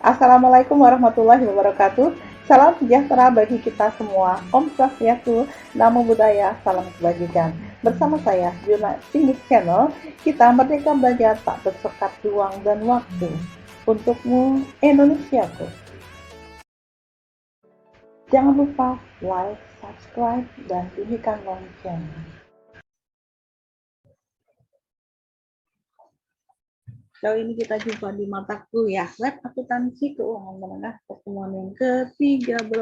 Assalamualaikum warahmatullahi wabarakatuh. Salam sejahtera bagi kita semua. Om Swastiastu, Namo Buddhaya, salam kebajikan. Bersama saya, Juna Singit Channel, kita merdeka belajar tak bersekat ruang dan waktu. Untukmu, Indonesiaku. Jangan lupa like, subscribe, dan bunyikan lonceng. Kali ini kita jumpa di mata kuliah Lab Akuntansi Keuangan Menengah pertemuan yang ke-13.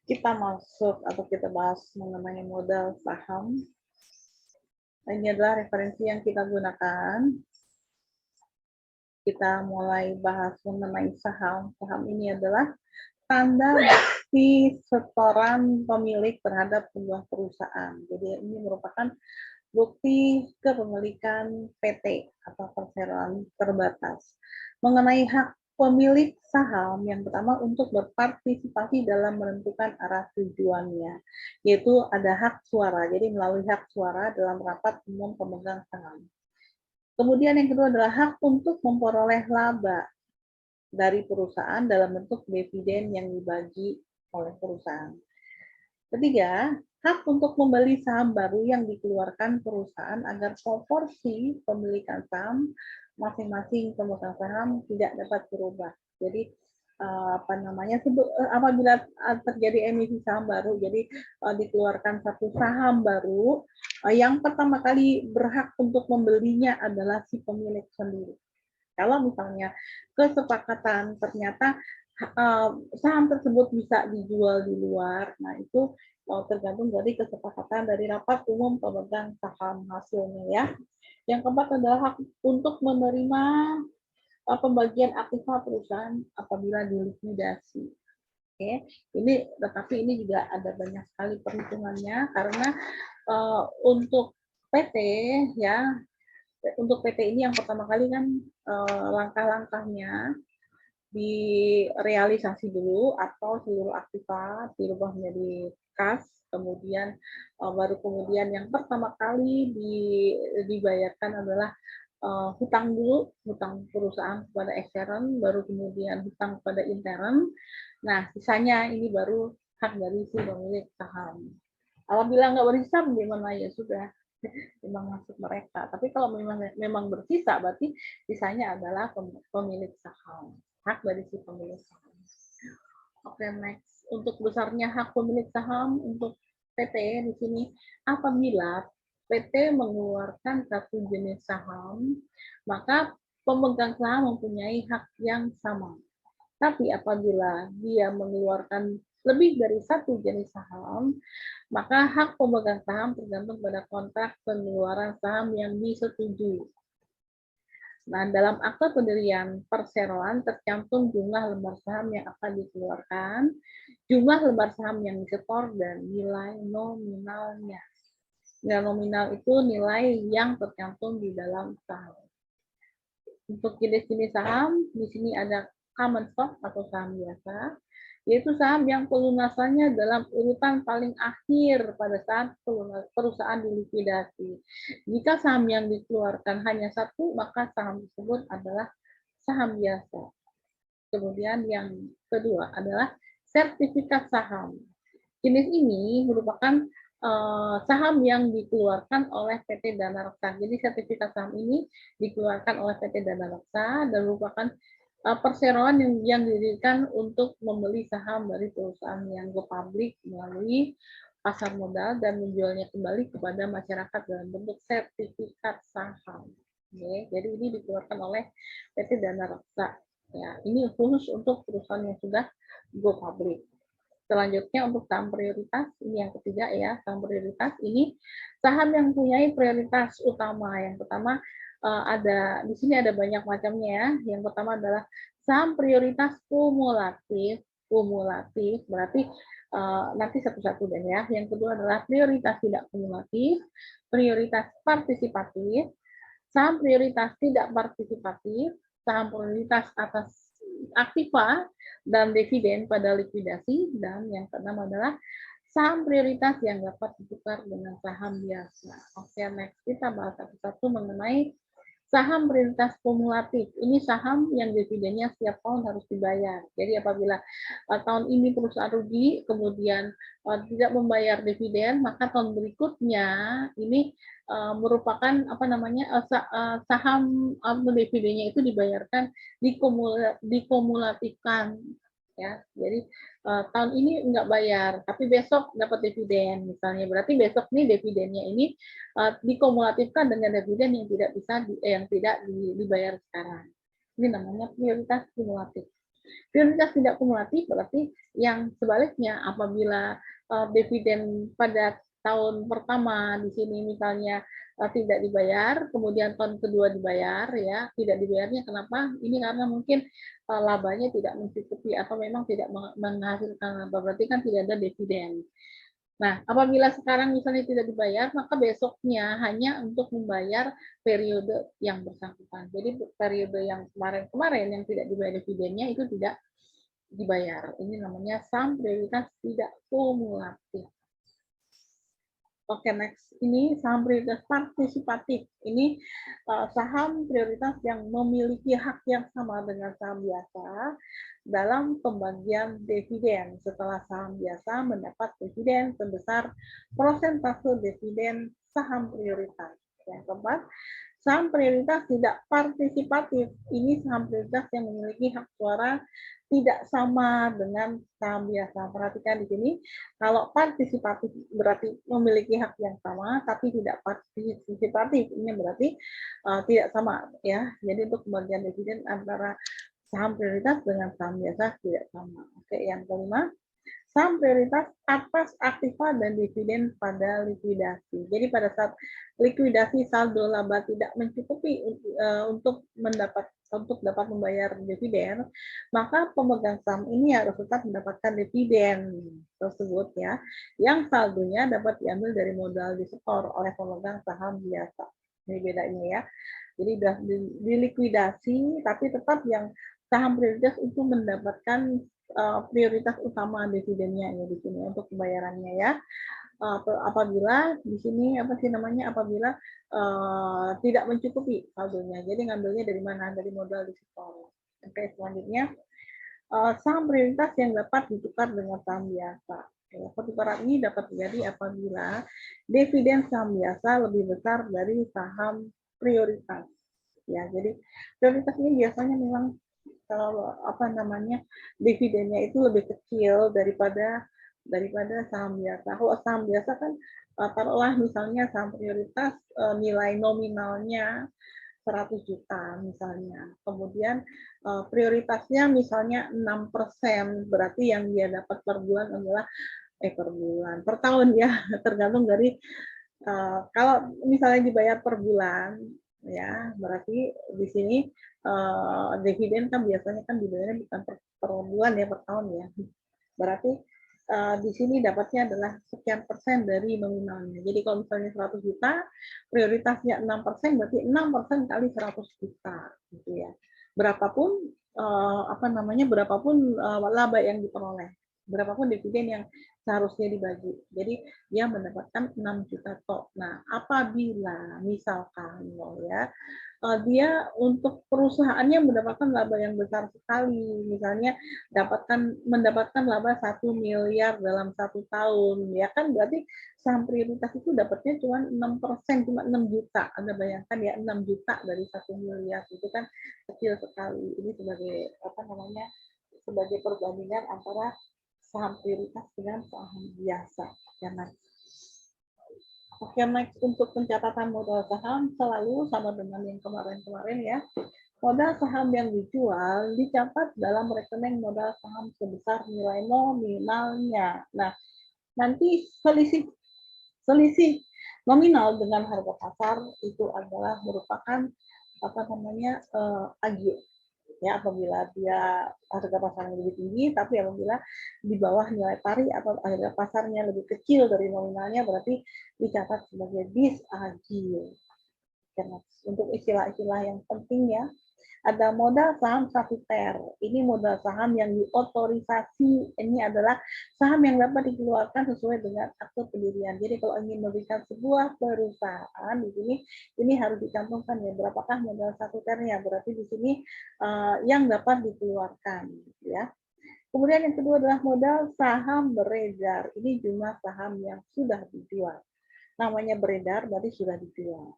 Kita masuk atau kita bahas mengenai modal saham. Ini adalah referensi yang kita gunakan. Kita mulai bahas mengenai saham. Saham ini adalah tanda bukti setoran pemilik terhadap sebuah perusahaan. Jadi ini merupakan bukti kepemilikan PT atau perseroan terbatas. Mengenai hak pemilik saham, yang pertama untuk berpartisipasi dalam menentukan arah tujuannya, yaitu ada hak suara. Jadi melalui hak suara dalam rapat umum pemegang saham. Kemudian yang kedua adalah hak untuk memperoleh laba dari perusahaan dalam bentuk dividen yang dibagi oleh perusahaan. Ketiga, hak untuk membeli saham baru yang dikeluarkan perusahaan agar proporsi pemilikan saham masing-masing pemegang saham tidak dapat berubah. Jadi apabila terjadi emisi saham baru, jadi dikeluarkan satu saham baru, yang pertama kali berhak untuk membelinya adalah si pemilik sendiri. Kalau misalnya kesepakatan ternyata saham tersebut bisa dijual di luar, nah itu tergantung dari kesepakatan dari rapat umum pemegang saham hasilnya ya. Yang keempat adalah hak untuk menerima pembagian aktiva perusahaan apabila dilikuidasi. Oke, tetapi ini juga ada banyak sekali perhitungannya karena untuk PT ya, untuk PT ini yang pertama kali kan langkah-langkahnya direalisasi dulu atau seluruh aktiva dirubah menjadi kas, kemudian baru kemudian yang pertama kali dibayarkan adalah hutang dulu, hutang perusahaan kepada ekstern, baru kemudian hutang kepada intern. Nah, sisanya ini baru hak dari si pemilik saham. Apabila nggak berhisap, gimana ya sudah, memang masuk mereka. Tapi kalau memang bersisa, berarti sisanya adalah pemilik saham, hak dari si pemilik saham. Oke, next. Untuk besarnya hak pemilik saham untuk PT di sini, apabila PT mengeluarkan satu jenis saham, maka pemegang saham mempunyai hak yang sama. Tapi apabila dia mengeluarkan lebih dari satu jenis saham, maka hak pemegang saham tergantung pada kontrak pengeluaran saham yang disetujui. Nah, dalam akta pendirian perseroan tercantum jumlah lembar saham yang akan dikeluarkan, jumlah lembar saham yang disetor, dan nilai nominalnya. Nilai nominal itu nilai yang tercantum di dalam saham. Untuk jenis-jenis saham, di sini ada common stock atau saham biasa, yaitu saham yang pelunasannya dalam urutan paling akhir pada saat perusahaan dilikuidasi. Jika saham yang dikeluarkan hanya satu, maka saham tersebut adalah saham biasa. Kemudian yang kedua adalah sertifikat saham. Jenis ini merupakan saham yang dikeluarkan oleh PT Dana Reksa. Jadi sertifikat saham ini dikeluarkan oleh PT Dana Reksa dan merupakan perseroan yang didirikan untuk membeli saham dari perusahaan yang go public melalui pasar modal dan menjualnya kembali kepada masyarakat dalam bentuk sertifikat saham. Oke, jadi ini dikeluarkan oleh PT Dana Reksa. Ya, ini khusus untuk perusahaan yang sudah go public. Selanjutnya untuk saham prioritas, ini yang ketiga ya, saham prioritas ini saham yang mempunyai prioritas utama. Yang pertama di sini ada banyak macamnya ya. Yang pertama adalah saham prioritas kumulatif. Kumulatif berarti nanti satu-satu deh ya. Yang kedua adalah prioritas tidak kumulatif, prioritas partisipatif, saham prioritas tidak partisipatif, saham prioritas atas aktiva dan dividen pada likuidasi, dan yang keenam adalah saham prioritas yang dapat ditukar dengan saham biasa. Oke, next kita bahas satu-satu mengenai Saham prioritas kumulatif, ini saham yang dividennya setiap tahun harus dibayar. Jadi apabila tahun ini perusahaan rugi, kemudian tidak membayar dividen, maka tahun berikutnya ini merupakan apa namanya saham dividennya itu dibayarkan dikumulatifkan, ya. Jadi tahun ini nggak bayar, tapi besok dapat dividen misalnya, berarti besok nih dividennya ini dikumulatifkan dengan dividen yang tidak bisa yang tidak dibayar sekarang. Ini namanya prioritas kumulatif. Prioritas tidak kumulatif berarti yang sebaliknya, apabila dividen pada tahun pertama di sini misalnya tidak dibayar, kemudian tahun kedua dibayar, ya tidak dibayarnya kenapa? Ini karena mungkin labanya tidak mencukupi atau memang tidak menghasilkan laba, berarti kan tidak ada dividen. Nah, apabila sekarang misalnya tidak dibayar, maka besoknya hanya untuk membayar periode yang bersangkutan. Jadi periode yang kemarin-kemarin yang tidak dibayar dividennya itu tidak dibayar. Ini namanya saham prioritas tidak kumulatif. Oke, next. Ini saham prioritas partisipatif. Ini saham prioritas yang memiliki hak yang sama dengan saham biasa dalam pembagian dividen setelah saham biasa mendapat dividen sebesar persentase dividen saham prioritas. Yang keempat, saham prioritas tidak partisipatif. Ini saham prioritas yang memiliki hak suara tidak sama dengan saham biasa. Perhatikan di sini, kalau partisipatif berarti memiliki hak yang sama, tapi tidak partisipatif. Ini berarti tidak sama, ya. Jadi untuk pembagian dividen antara saham prioritas dengan saham biasa tidak sama. Oke, yang kelima, saham prioritas atas aktiva dan dividen pada likuidasi. Jadi pada saat likuidasi saldo laba tidak mencukupi untuk dapat membayar dividen, maka pemegang saham ini harus tetap mendapatkan dividen tersebut, ya, yang saldonya dapat diambil dari modal disetor oleh pemegang saham biasa. Ini bedanya, ya. Jadi sudah dilikuidasi, tapi tetap yang saham prioritas itu mendapatkan prioritas utama dividennya ya di sini untuk pembayarannya, ya. Apabila di sini apa sih namanya, apabila tidak mencukupi saldonya, jadi ngambilnya dari mana, dari modal disetor. Oke, selanjutnya saham prioritas yang dapat ditukar dengan saham biasa. Pertukaran ini dapat terjadi apabila dividen saham biasa lebih besar dari saham prioritas, ya. Jadi prioritas ini biasanya memang kalau apa namanya dividennya itu lebih kecil daripada saham biasa. Kalau saham biasa kan taruhlah misalnya saham prioritas nilai nominalnya 100 juta misalnya. Kemudian prioritasnya misalnya 6%, berarti yang dia dapat per bulan adalah per tahun, ya, tergantung dari kalau misalnya dibayar per bulan, ya, berarti di sini dividen kan biasanya kan dibayarnya bukan per bulan, ya, per tahun, ya. Berarti di sini dapatnya adalah sekian persen dari nominalnya. Jadi kalau misalnya 100 juta, prioritasnya 6%, berarti 6% kali 100 juta, gitu, ya. Berapapun berapapun laba yang diperoleh, berapapun dividen yang seharusnya dibagi. Jadi dia mendapatkan 6 juta tok. Nah, apabila misalkan ya dia untuk perusahaannya mendapatkan laba yang besar sekali, misalnya mendapatkan laba 1 miliar dalam 1 tahun, ya kan berarti saham prioritas itu dapatnya cuma 6%, cuma 6 juta. Anda bayangkan, ya, 6 juta dari 1 miliar itu kan kecil sekali. Ini sebagai perbandingan antara saham prioritas dengan saham biasa. Karena Oke, next untuk pencatatan modal saham selalu sama dengan yang kemarin-kemarin, ya. Modal saham yang dijual dicatat dalam rekening modal saham sebesar nilai nominalnya. Nah, nanti selisih nominal dengan harga pasar itu adalah merupakan agio. Ya, apabila dia harga pasarnya lebih tinggi, tapi apabila di bawah nilai pari atau harga pasarnya lebih kecil dari nominalnya, berarti dicatat sebagai disagio. Untuk istilah-istilah yang penting, ya, Ada modal saham statuter. Ini modal saham yang diotorisasi. Ini adalah saham yang dapat dikeluarkan sesuai dengan akte pendirian. Jadi kalau ingin memberikan sebuah perusahaan di sini, ini harus dicantumkan ya berapakah modal statuternya. Berarti di sini yang dapat dikeluarkan, ya. Kemudian yang kedua adalah modal saham beredar. Ini jumlah saham yang sudah dijual. Namanya beredar berarti sudah dijual.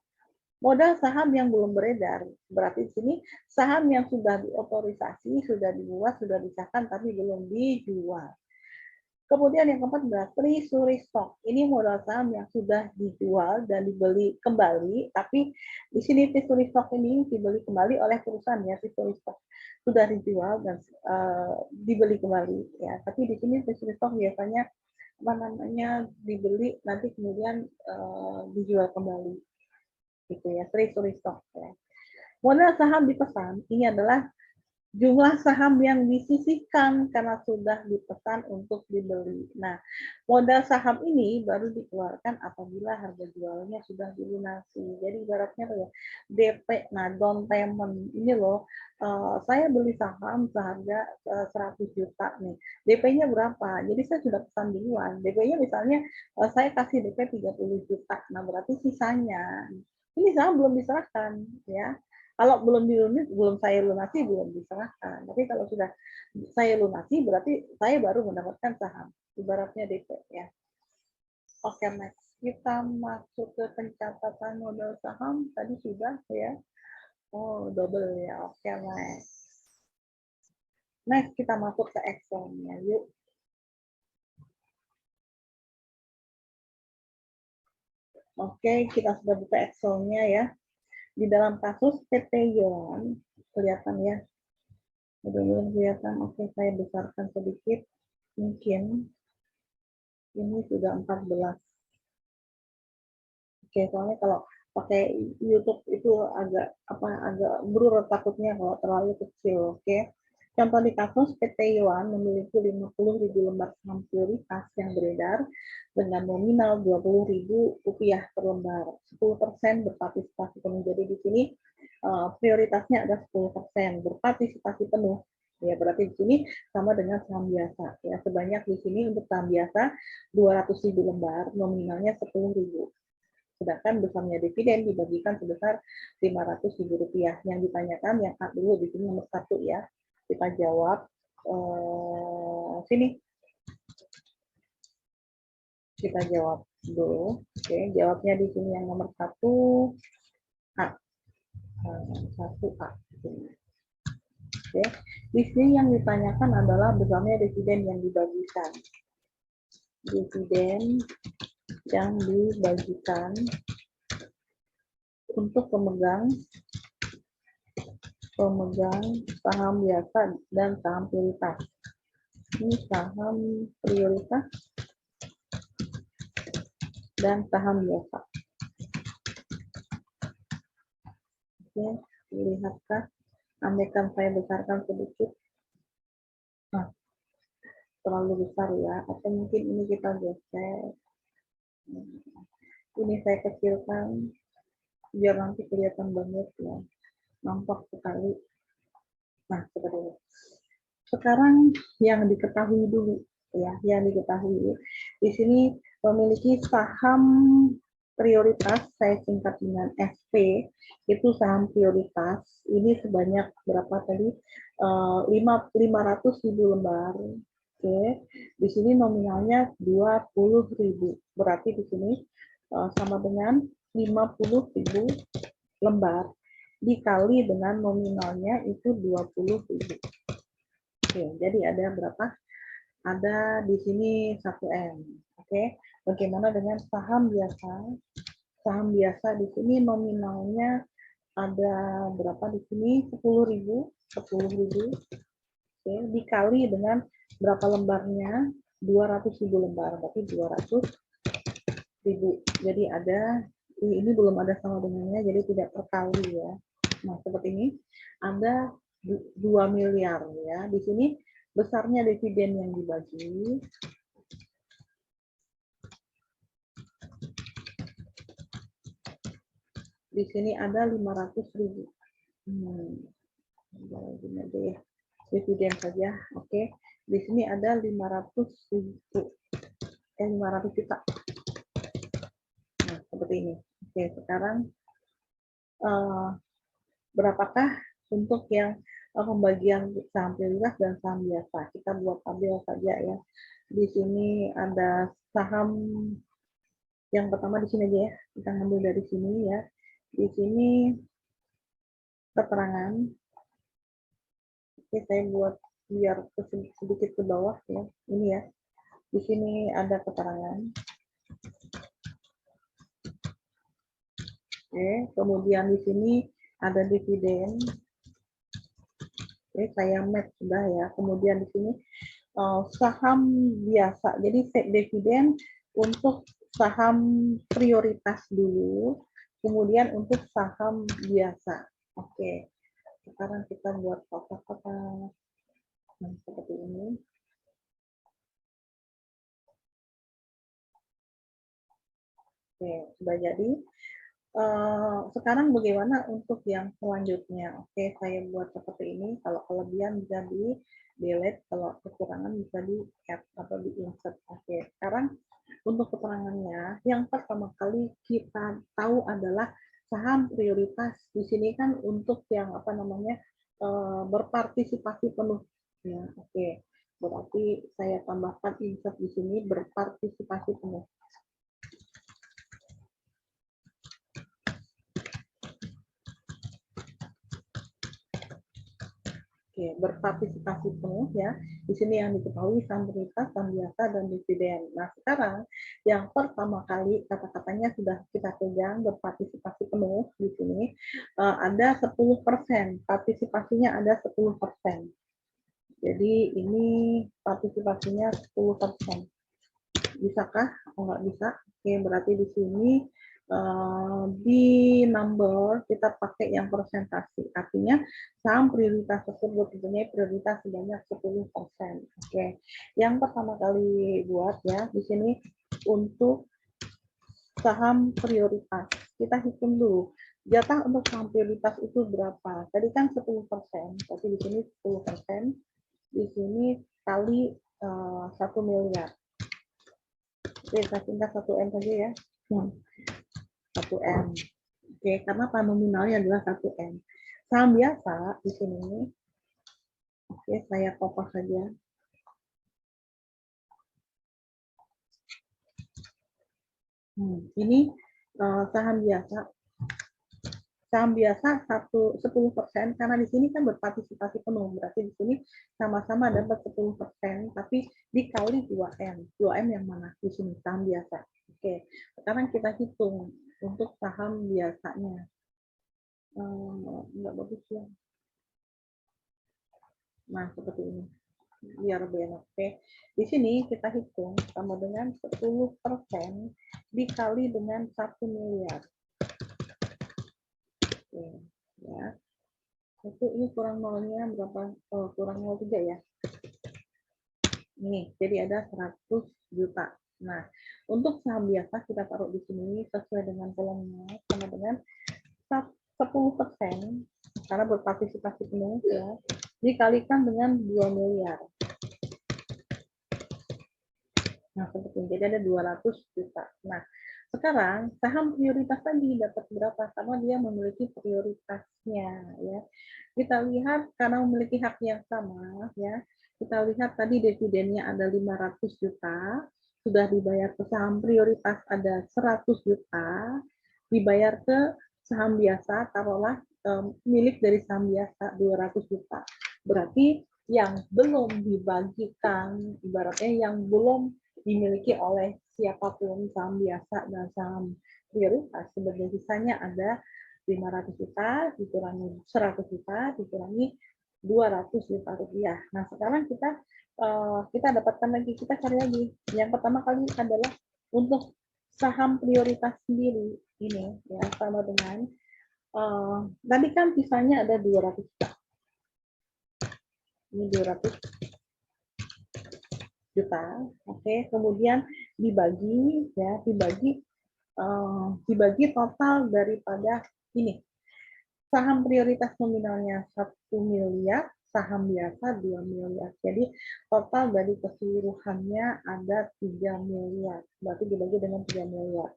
Modal saham yang belum beredar, berarti di sini saham yang sudah diotorisasi, sudah dibuat, sudah disahkan, tapi belum dijual. Kemudian yang keempat adalah treasury stock. Ini modal saham yang sudah dijual dan dibeli kembali, tapi di sini treasury stock ini dibeli kembali oleh perusahaan ya, treasury stock sudah dijual dan dibeli kembali ya. Tapi di sini treasury stock biasanya apa namanya dibeli nanti kemudian dijual kembali gitu ya, treasury stock ya. Modal saham dipesan ini adalah jumlah saham yang disisihkan karena sudah dipesan untuk dibeli. Nah, modal saham ini baru dikeluarkan apabila harga jualnya sudah dilunasi. Jadi ibaratnya ya, DP, nah down payment ini loh, saya beli saham seharga 100 juta nih. DP-nya berapa? Jadi saya sudah pesan duluan. DP-nya misalnya saya kasih DP 30 juta. Nah, berarti sisanya ini saham belum diserahkan ya. Kalau belum belum saya lunasi, belum diserahkan. Tapi kalau sudah saya lunasi, berarti saya baru mendapatkan saham. Ibaratnya DP ya. Oke, next. Kita masuk ke pencatatan modal saham. Tadi sudah ya. Oh, double ya. Oke, next. Next, kita masuk ke Excel-nya. Yuk. Oke, kita sudah buka Excel-nya ya. Di dalam kasus PT Yuan, kelihatan ya. Mudah-mudahan kelihatan. Oke, saya besarkan sedikit. Mungkin ini sudah 14. Oke, soalnya kalau pakai YouTube itu agak blur takutnya kalau terlalu kecil. Oke. Contoh di kasus PT Yuan memiliki 50.000 lembar saham prioritas yang beredar dengan nominal Rp20.000 per lembar. 10% berpartisipasi penuh. Jadi di sini prioritasnya ada 10%, berpartisipasi penuh. Ya, berarti di sini sama dengan saham biasa. Ya, sebanyak di sini untuk saham biasa 200.000 lembar, nominalnya 10.000. Sedangkan besarnya dividen dibagikan sebesar Rp500.000. Yang ditanyakan yang A dulu di sini nomor 1 ya. Kita jawab sini. Kita jawab dulu. Oke, jawabnya di sini yang nomor 1 A. 1A. Oke. Di sini yang ditanyakan adalah besarnya dividen yang dibagikan. Dividen yang dibagikan untuk pemegang saham biasa dan saham prioritas. Ini saham prioritas dan saham biasa. Oke, lihatkah? Andaikan saya besarkan sedikit. Nah, terlalu besar ya. Atau mungkin ini kita geser. Ini saya kecilkan biar nanti kelihatan banget ya. Nampak sekali. Nah, seperti ini. Sekarang yang diketahui dulu ya, yang diketahui di sini memiliki saham prioritas, saya singkat dengan SP, itu saham prioritas. Ini sebanyak berapa tadi? 500.000 lembar. Oke, di sini nominalnya 20.000. Berarti di sini sama dengan 50.000 lembar dikali dengan nominalnya itu 20.000. Oke, jadi ada berapa? Ada di sini 1M. Oke, bagaimana dengan saham biasa? Saham biasa di sini nominalnya ada berapa di sini? 10.000. 10.000. Oke, dikali dengan berapa lembarnya? 200.000 lembar, berarti 200.000. Jadi ada, ini belum ada sama dengannya, jadi tidak terkali ya. Nah, seperti ini. Ada 2 miliar ya. Di sini besarnya dividen yang dibagi. Di sini ada 500.000. Gini aja ya, dividen saja. Oke, di sini ada 500.000, 500 juta. Nah, seperti ini. Oke, sekarang berapakah untuk yang pembagian saham prioritas dan saham biasa? Kita buat tabel saja ya. Di sini ada saham yang pertama di sini aja ya. Kita ambil dari sini ya. Di sini keterangan. Oke, saya buat biar sedikit ke bawah ya. Ini ya. Di sini ada keterangan. Oke, kemudian di sini ada dividen. Oke, saya match sudah ya. Kemudian di sini saham biasa. Jadi dividen untuk saham prioritas dulu, kemudian untuk saham biasa. Oke, sekarang kita buat kotak-kotak seperti ini. Oke, sudah jadi. Sekarang bagaimana untuk yang selanjutnya? Oke, saya buat seperti ini. Kalau kelebihan bisa di delete, kalau kekurangan bisa di add atau di insert. Oke, sekarang untuk keterangannya, yang pertama kali kita tahu adalah saham prioritas. Di sini kan untuk yang apa namanya berpartisipasi penuh. Ya, oke. Berarti saya tambahkan insert di sini berpartisipasi penuh. Oke, berpartisipasi penuh ya. Di sini yang diketahui saham prioritas, saham biasa, dan dividen. Nah, sekarang yang pertama kali kata-katanya sudah kita pegang berpartisipasi penuh di sini ada 10%. Partisipasinya ada 10%. Jadi ini partisipasinya 10%. Bisakah? Oh, nggak bisa. Oke, berarti di sini di number kita pakai yang persentase. Artinya saham prioritas tersebut mempunyai prioritas sebanyak 10%. Oke. Yang pertama kali buat ya di sini untuk saham prioritas. Kita hitung dulu. Jatah untuk saham prioritas itu berapa? Tadi kan 10%. Tapi di sini 10%. Di sini kali 1 miliar. Oke, saya tinggal 1M saja ya. 1M. Oke, karena nominalnya adalah 1M. Saham biasa di sini. Oke, saya kopas saja. Ini saham biasa. Saham biasa 10% karena di sini kan berpartisipasi penuh. Berarti di sini sama-sama dapat 10%, tapi dikali 2M. 2M yang mana? Di sini saham biasa. Oke, sekarang kita hitung untuk saham biasanya. Enggak bagus ya. Nah, seperti ini. Biar lebih enak. Oke. Di sini kita hitung sama dengan 10% dikali dengan 1 miliar. Oke, ya. Itu ini kurang nolnya berapa? Kurang 0,3 ya. Nih, jadi ada 100 juta. Nah, untuk saham biasa kita taruh di sini sesuai dengan kolomnya sama dengan 10% karena berpartisipasi penuh ya, dikalikan dengan 2 miliar. Nah, seperti ini. Jadi ada 200 juta. Nah, sekarang saham prioritas tadi dapat berapa? Karena dia memiliki prioritasnya ya. Kita lihat karena memiliki hak yang sama ya. Kita lihat tadi dividennya ada 500 juta, sudah dibayar ke saham prioritas ada 100 juta, dibayar ke saham biasa taruhlah milik dari saham biasa 200 juta. Berarti yang belum dibagikan, ibaratnya yang belum dimiliki oleh siapapun saham biasa dan saham prioritas, sebagai sisanya ada 500 juta dikurangi 100 juta dikurangi 200 juta rupiah. Nah, sekarang kita dapatkan lagi, kita cari lagi. Yang pertama kali adalah untuk saham prioritas sendiri ini ya sama dengan tadi kan sisanya ada 200 juta. Ini 200 juta. Oke, kemudian dibagi ya, dibagi total daripada ini. saham prioritas nominalnya 1 miliar, saham biasa 2 miliar. Jadi total dari keseluruhannya ada 3 miliar. Berarti dibagi dengan 3 miliar.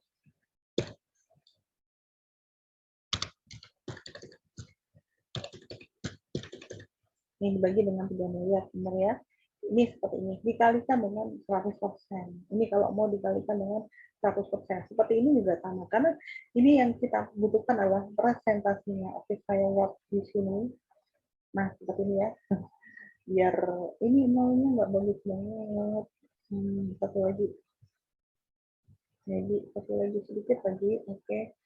Ini dibagi dengan 3 miliar, benar ya? Ini seperti ini, dikalikan dengan 100%. Ini kalau mau dikalikan dengan 100%. Seperti ini juga sama, karena ini yang kita butuhkan adalah presentasinya. Oke, saya buat di sini. Nah, seperti ini ya. Biar ini nolnya nggak bagus banget. Satu lagi. Jadi, satu lagi sedikit lagi. Oke.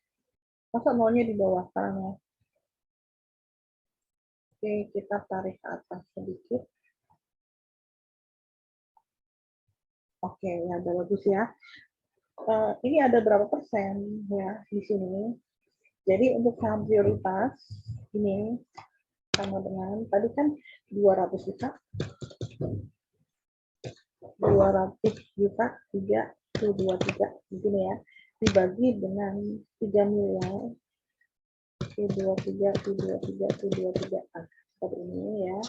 Masa nolnya di bawah sana? Oke, kita tarik ke atas sedikit. Oke, ya udah bagus ya. Ini ada berapa persen ya di sini. Jadi untuk saham prioritas ini sama dengan tadi kan 200 juta, 200 juta, 3, 23 ya, dibagi dengan 3 miliar, 23, 23, 23, seperti ini ya.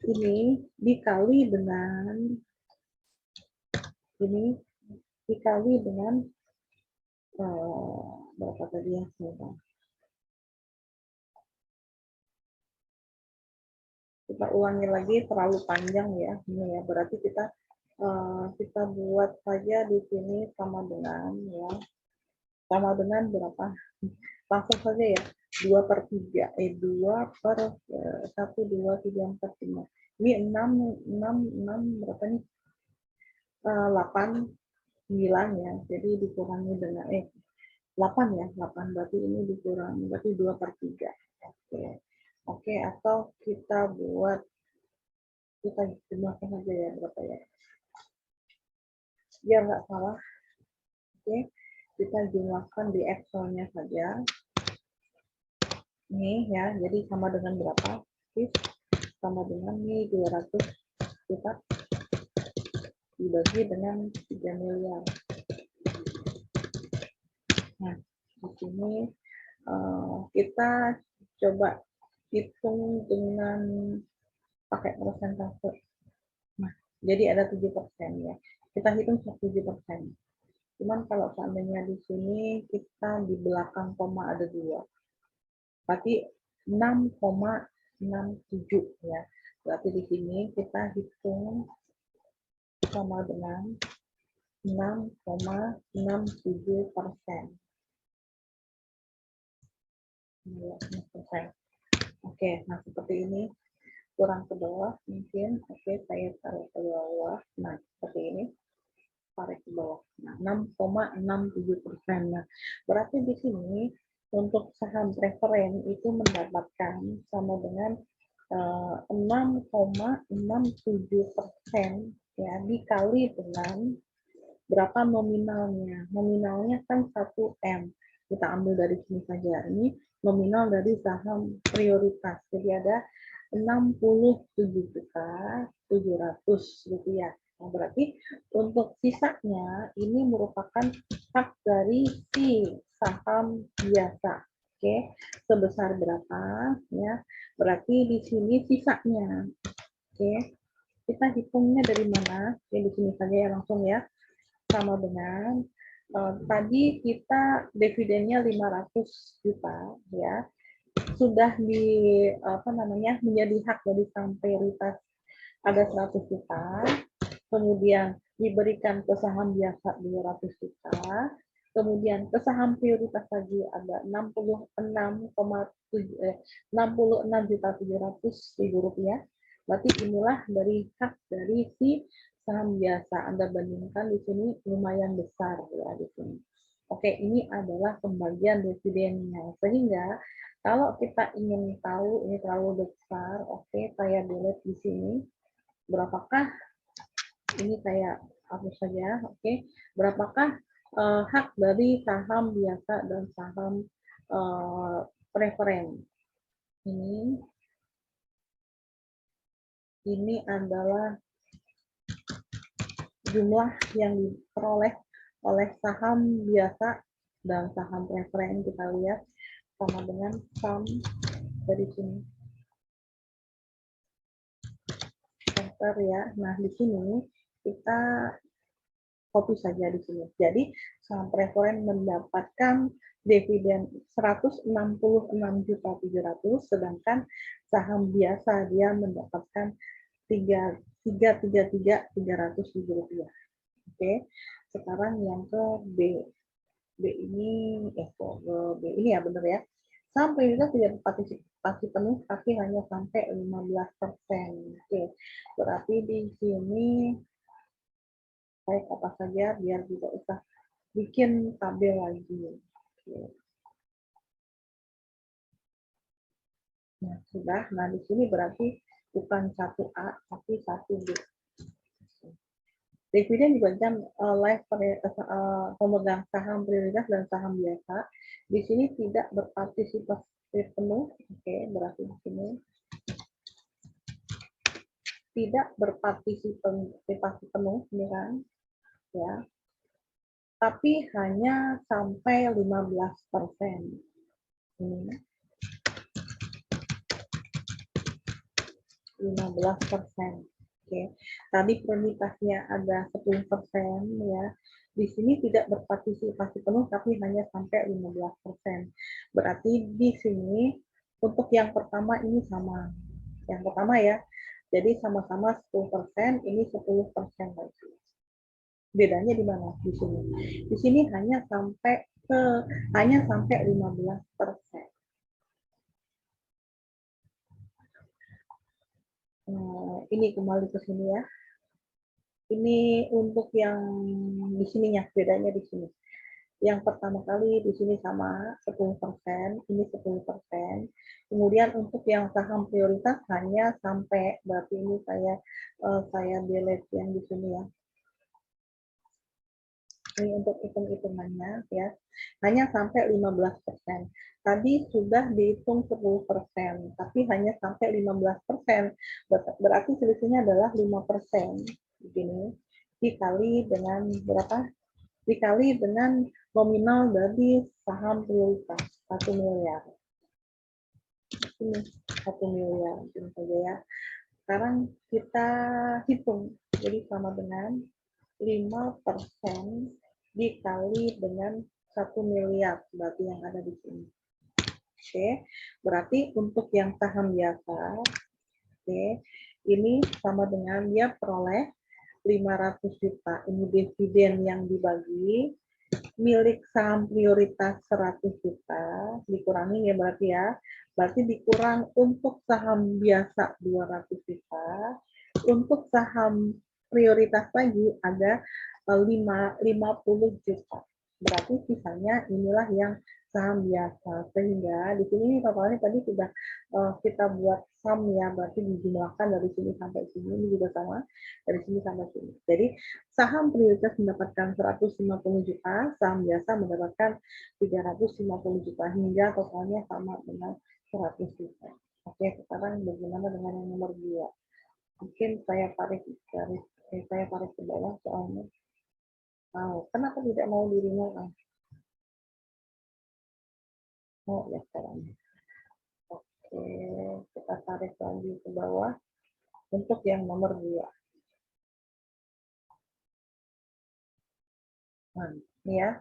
Ini dikali dengan berapa tadi ya? Kita ulangi lagi, terlalu panjang ya. Ini ya, berarti kita buat saja di sini sama dengan ya, sama dengan berapa? Langsung saja ya, 2/3, 1, 2, 3, 4, 5. Ini 6 berapa nih? 8, 9 ya, jadi dikurangi dengan 8 ya, 8 berarti ini dikurangi, berarti 2/3. Oke, atau kita jumlahkan aja ya, berapa ya, biar nggak salah. Oke, kita jumlahkan di Excel-nya saja. Ini ya, jadi sama dengan berapa? Sama dengan ini 200 juta dibagi dengan 3 miliar. Nah, di sini kita coba hitung dengan pakai persentase. Nah, jadi ada 7% ya. Kita hitung 7%. Cuman kalau seandainya di sini kita di belakang koma ada 2. Berarti 6,67 ya. Berarti di sini kita hitung sama dengan 6,67%. Oke, nah seperti ini, kurang ke bawah mungkin. Oke, saya taruh ke bawah. Nah, seperti ini, tarik ke bawah. Nah, 6,67%. Nah, berarti di sini untuk saham preferen itu mendapatkan sama dengan 6,67% ya, dikali dengan berapa nominalnya. Nominalnya kan 1M. Kita ambil dari sini saja. Ini nominal dari saham prioritas. Jadi ada 67.700 rupiah. Nah, berarti untuk sisanya ini merupakan hak dari si saham biasa. Oke, sebesar berapa ya? Berarti di sini sisanya. Oke, kita hitungnya dari mana? Oke, di sini saja ya, langsung ya. Sama dengan tadi kita dividennya 500 juta ya, sudah menjadi hak dari saham prioritas ada 100 juta, kemudian diberikan ke saham biasa 200 juta, kemudian ke saham prioritas lagi ada 66.700.000 rupiah. Berarti inilah dari hak dari si saham biasa. Anda bandingkan di sini lumayan besar ya di sini. Oke, ini adalah pembagian dividennya. Sehingga kalau kita ingin tahu ini terlalu besar, oke, saya delete di sini. Berapakah ini saya hapus saja, oke. Berapakah hak dari saham biasa dan saham preferen? Ini adalah jumlah yang diperoleh oleh saham biasa dan saham preferen. Kita lihat sama dengan sum dari sini. Enter ya. Nah, di sini kita copy saja di sini. Jadi, saham preferen mendapatkan dividen 166.700.000, sedangkan saham biasa dia mendapatkan 333.300.000 rupiah. Oke, sekarang yang ke B. B ini, B ini ya benar ya. Saham prioritas tidak berpartisipasi penuh, tapi hanya sampai 15%. Oke, berarti di sini saya apa saja biar tidak usah bikin tabel lagi. Oke. Nah, sudah. Nah, di sini berarti bukan 1A, tapi 1B. Dividen dibagikan live pemegang saham prioritas dan saham biasa. Di sini tidak berpartisipasi penuh. Oke, berarti di sini tidak berpartisipasi penuh, ini kan, ya. Tapi hanya sampai 15%. Ini 15%. Oke. Tadi prioritasnya ada 10% ya. Di sini tidak berpartisipasi penuh tapi hanya sampai 15%. Berarti di sini untuk yang pertama ini sama. Yang pertama ya. Jadi sama-sama 10%, ini 10% lagi. Bedanya di mana? Di sini. Di sini hanya sampai 15%. Ini kembali ke sini ya. Ini untuk yang di sininya, bedanya di sini. Yang pertama kali di sini sama 10%, ini 10%. Kemudian untuk yang saham prioritas hanya sampai, berarti ini saya delete yang di sini ya. Ini untuk hitung-hitungannya ya. Hanya sampai 15%. Tadi sudah dihitung 10%, tapi hanya sampai 15%. Berarti selisihnya adalah 5%. Begini. Dikali dengan berapa? Dikali dengan nominal dari saham prioritas 1 miliar. Ini 1 miliar, ini saja ya. Sekarang kita hitung, jadi sama dengan 5% dikali dengan 1 miliar, berarti yang ada di sini. Oke, berarti untuk yang saham biasa, oke, ini sama dengan dia peroleh 500 juta. Ini dividen yang dibagi, milik saham prioritas 100 juta, dikurangi ya berarti ya. Berarti dikurang untuk saham biasa 200 juta, untuk saham prioritas lagi ada 50 juta. Berarti sisanya inilah yang saham biasa. Sehingga di sini totalnya tadi sudah kita buat sum ya, berarti dijumlahkan dari sini sampai sini, ini juga sama, dari sini sampai sini. Jadi saham prioritas mendapatkan 150 juta, saham biasa mendapatkan 350 juta, hingga totalnya sama dengan 100 juta. Oke, sekarang bagaimana dengan yang nomor 2? Mungkin saya tarik ke bawah soalnya. Kenapa tidak mau dirimu? Oh ya sekarang. Oke, kita tarik lagi ke bawah untuk yang nomor 2. Nah, ini ya.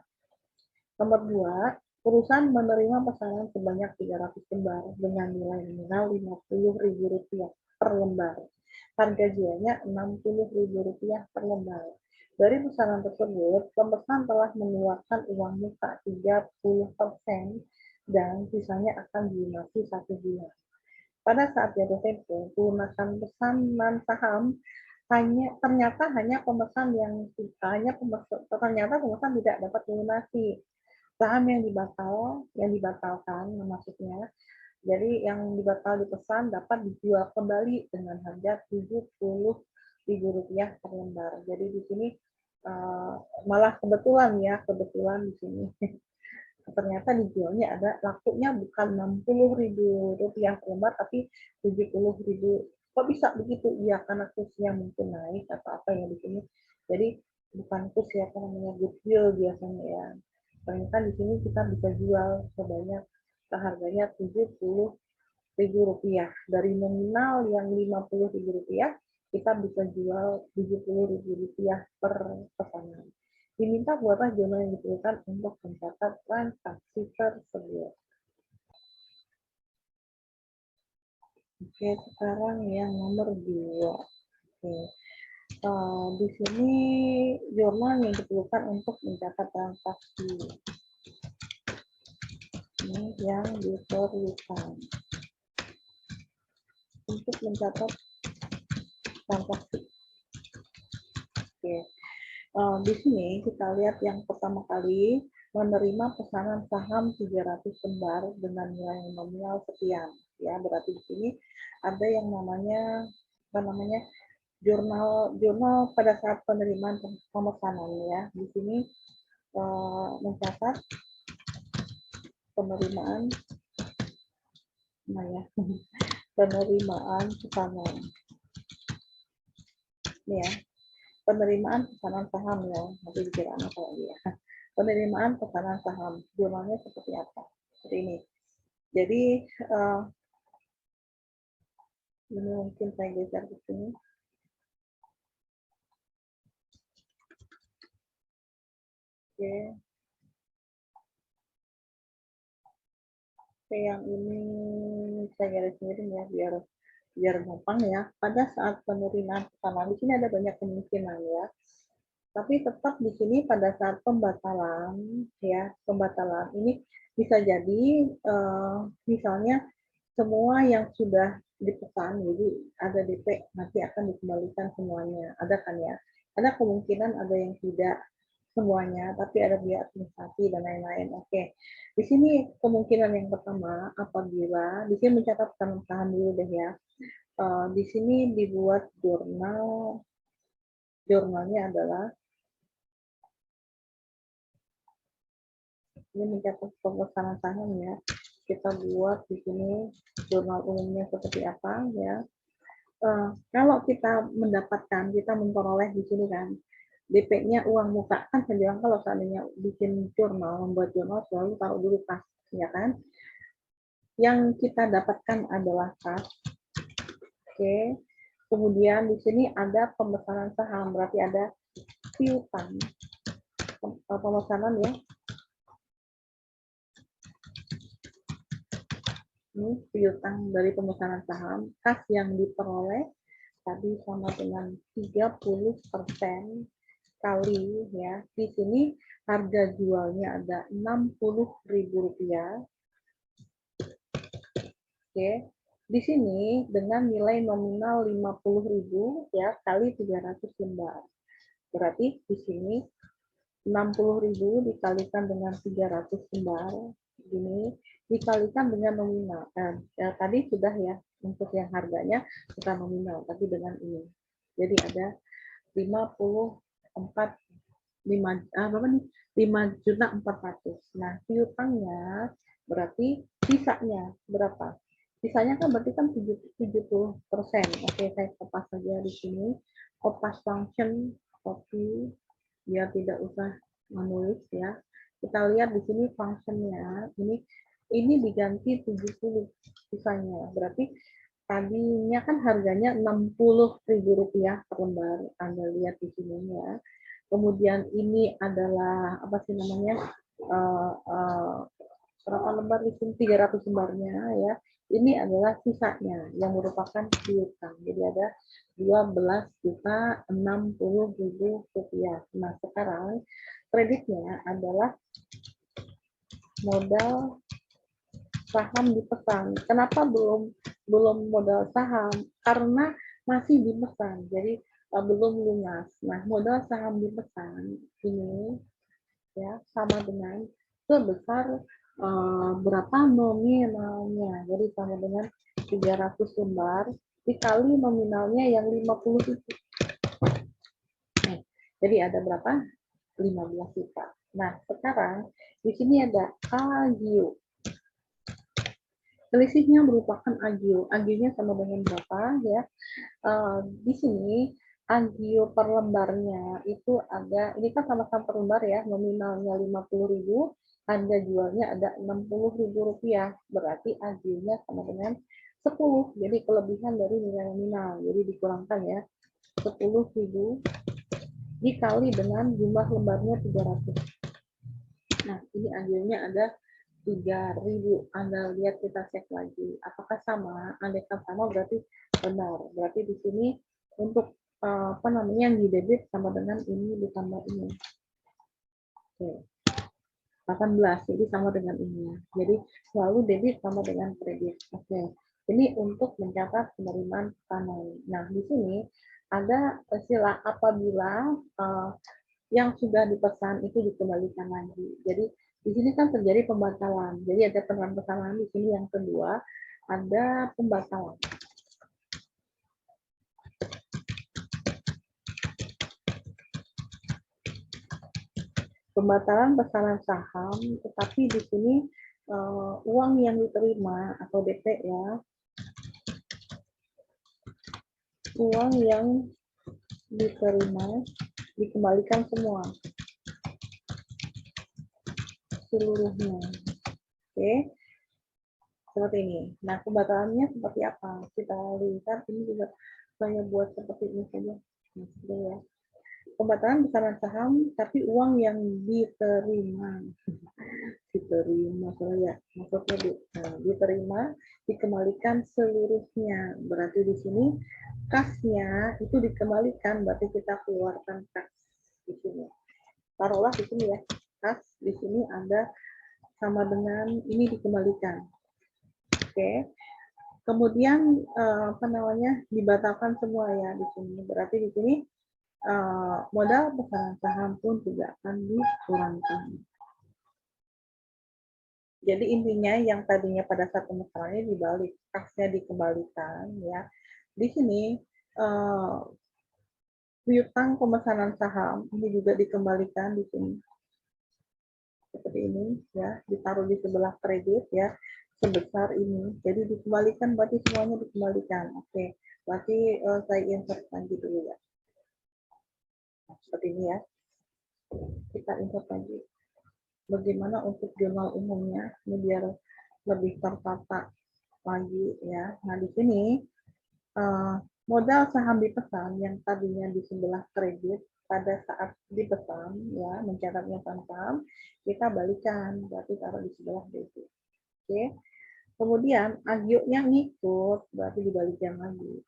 Nomor 2, perusahaan menerima pesanan sebanyak 300 lembar dengan nilai nominal Rp50.000 per lembar. Harga jualnya Rp60.000 per lembar. Dari pesanan tersebut, pemesan telah mengeluarkan uang muka 30% dan sisanya akan dilunasi 1 bulan. Pada saat jatuh tempo, pelunasan pesanan saham ternyata pemesan tidak dapat melunasi saham yang dibatalkan maksudnya. Jadi yang dibatal dipesan dapat dijual kembali dengan harga Rp70.000 per lembar. Jadi di sini malah kebetulan di sini ternyata dijualnya lakunya bukan Rp60.000 per lembar tapi Rp70.000. Kok bisa begitu? Iya, karena kursnya mungkin naik atau apa ya di sini. Jadi bukan kurs ya, namanya goodwill biasanya ya. Ternyata di sini kita bisa jual sebanyak harganya Rp70.000 Rp50.000. Dari nominal yang Rp50.000, kita bisa jual Rp70.000 per pesanan. Diminta buatlah jurnal yang diperlukan untuk mencatat transaksi tersebut. Oke, sekarang yang nomor 2. Oke. Di sini jurnal yang diperlukan untuk mencatat transaksi. Ini yang diperlukan untuk mencatat transaksi. Oke. Di sini kita lihat yang pertama kali menerima pesanan saham 300 lembar dengan nilai nominal sekian. Ya, berarti di sini ada yang namanya jurnal pada saat penerimaan pemesanan ya. Di sini mencatat penerimaan penerimaan pesanan. Ini ya. Penerimaan pesanan saham ya, nanti dikira kalau dia. Penerimaan pesanan saham, jurnalnya seperti apa? Seperti ini. Jadi ini mungkin saya geser ke sini. Oke. Oke, yang ini saya garis miring ya biar gampang ya. Pada saat penerimaan pesanan di sini ada banyak kemungkinan ya. Tapi tetap di sini pada saat pembatalan ini bisa jadi misalnya semua yang sudah dipesan, jadi ada DP nanti akan dikembalikan semuanya, ada kan ya? Ada kemungkinan ada yang tidak semuanya, tapi ada biaya administrasi dan lain-lain. Oke, di sini kemungkinan yang pertama apabila di sini mencatat saham dulu deh ya. Di sini dibuat jurnalnya adalah ini mencatat pemesanan saham ya. Kita buat di sini jurnal umumnya seperti apa ya. Kalau kita kita memperoleh di sini kan DP-nya uang muka, kan saya bilang kalau seandainya bikin jurnal, membuat jurnal selalu taruh dulu kas, ya kan? Yang kita dapatkan adalah kas. Oke. Kemudian di sini ada pemesanan saham, berarti ada piutang pemesanan ya. Ini piutang dari pemesanan saham, kas yang diperoleh tadi sama dengan 30% kali ya. Di sini harga jualnya ada Rp60.000. Oke. Di sini dengan nilai nominal 50.000 ya kali 300 lembar. Berarti di sini 60.000 dikalikan dengan 300 lembar ini dikalikan dengan nominal. Tadi sudah ya untuk yang harganya bukan nominal tapi dengan ini. Jadi ada 5.400.000. Nah, piutangnya berarti sisanya berapa? Sisanya kan berarti kan 70%. Oke, saya kopas saja di sini. Kopas function copy biar tidak usah menulis ya. Kita lihat di sini functionnya ini diganti 70 sisanya. Berarti tadinya kan harganya Rp60.000 per lembar. Anda lihat di sini ya. Kemudian ini adalah apa sih namanya? Berapa lembar di sini 300 lembarnya ya. Ini adalah sisanya yang merupakan piutang. Jadi ada Rp12.060.000. Nah, sekarang kreditnya adalah modal saham dipesan. Kenapa belum modal saham? Karena masih dipesan. Jadi belum lunas. Nah, modal saham dipesan ini ya sama dengan sebesar berapa nominalnya. Jadi sama dengan 300 lembar dikali nominalnya yang 50 itu. Jadi ada berapa? 15 juta. Nah, sekarang di sini ada agio. Selisihnya merupakan agio. Agionya sama dengan berapa ya? Di sini agio per lembarnya itu ada, ini kan sama-sama per lembar ya, nominalnya 50.000, harga jualnya ada Rp60.000, berarti agionya sama dengan 10, jadi kelebihan dari nilai nominal, jadi dikurangkan ya, 10.000 dikali dengan jumlah lembarnya 300. Nah, ini anjurnya ada 3.000. Anda lihat, kita cek lagi. Apakah sama? Andaikan sama berarti benar. Berarti di sini untuk apa namanya yang di debit sama dengan ini ditambah ini. Oke. 18, jadi sama dengan ini. Jadi selalu debit sama dengan kredit. Oke. Ini untuk mencatat penerimaan pesanan. Nah, di sini ada istilah apabila yang sudah dipesan itu dikembalikan lagi. Jadi di sini kan terjadi pembatalan. Jadi ada penerimaan pesanan di sini yang kedua, ada pembatalan. Pembatalan pesanan saham, tetapi di sini uang yang diterima atau DP ya, uang yang diterima dikembalikan semua, seluruhnya. Oke, seperti ini. Nah, pembatalannya seperti apa? Kita lihat, ini juga saya buat seperti ini saja. Nah, ya. Pembatalan pesanan saham, tapi uang yang diterima, saya maksudnya diterima dikembalikan seluruhnya. Berarti di sini kasnya itu dikembalikan, berarti kita keluarkan kas di sini. Taruhlah di sini ya, kas di sini ada sama dengan ini dikembalikan. Oke. Kemudian apa namanya dibatalkan semua ya di sini. Berarti di sini modal pesanan saham pun juga akan dikurangkan. Jadi intinya yang tadinya pada saat pemesanannya dibalik, kasnya dikembalikan ya. Di sini piutang pemesanan saham ini juga dikembalikan di sini. Seperti ini ya, ditaruh di sebelah kredit ya, sebesar ini. Jadi dikembalikan, berarti semuanya dikembalikan. Oke, berarti saya insert lagi dulu ya. Seperti ini ya. Kita insert lagi. Bagaimana untuk jurnal umumnya, ini biar lebih tertata lagi ya. Nah, di sini modal saham dipesan yang tadinya di sebelah kredit pada saat dipesan ya, mencatatnya saham, kita balikan, berarti taruh di sebelah debit. Oke. Kemudian agio-nya ngikut, berarti dibalikan lagi.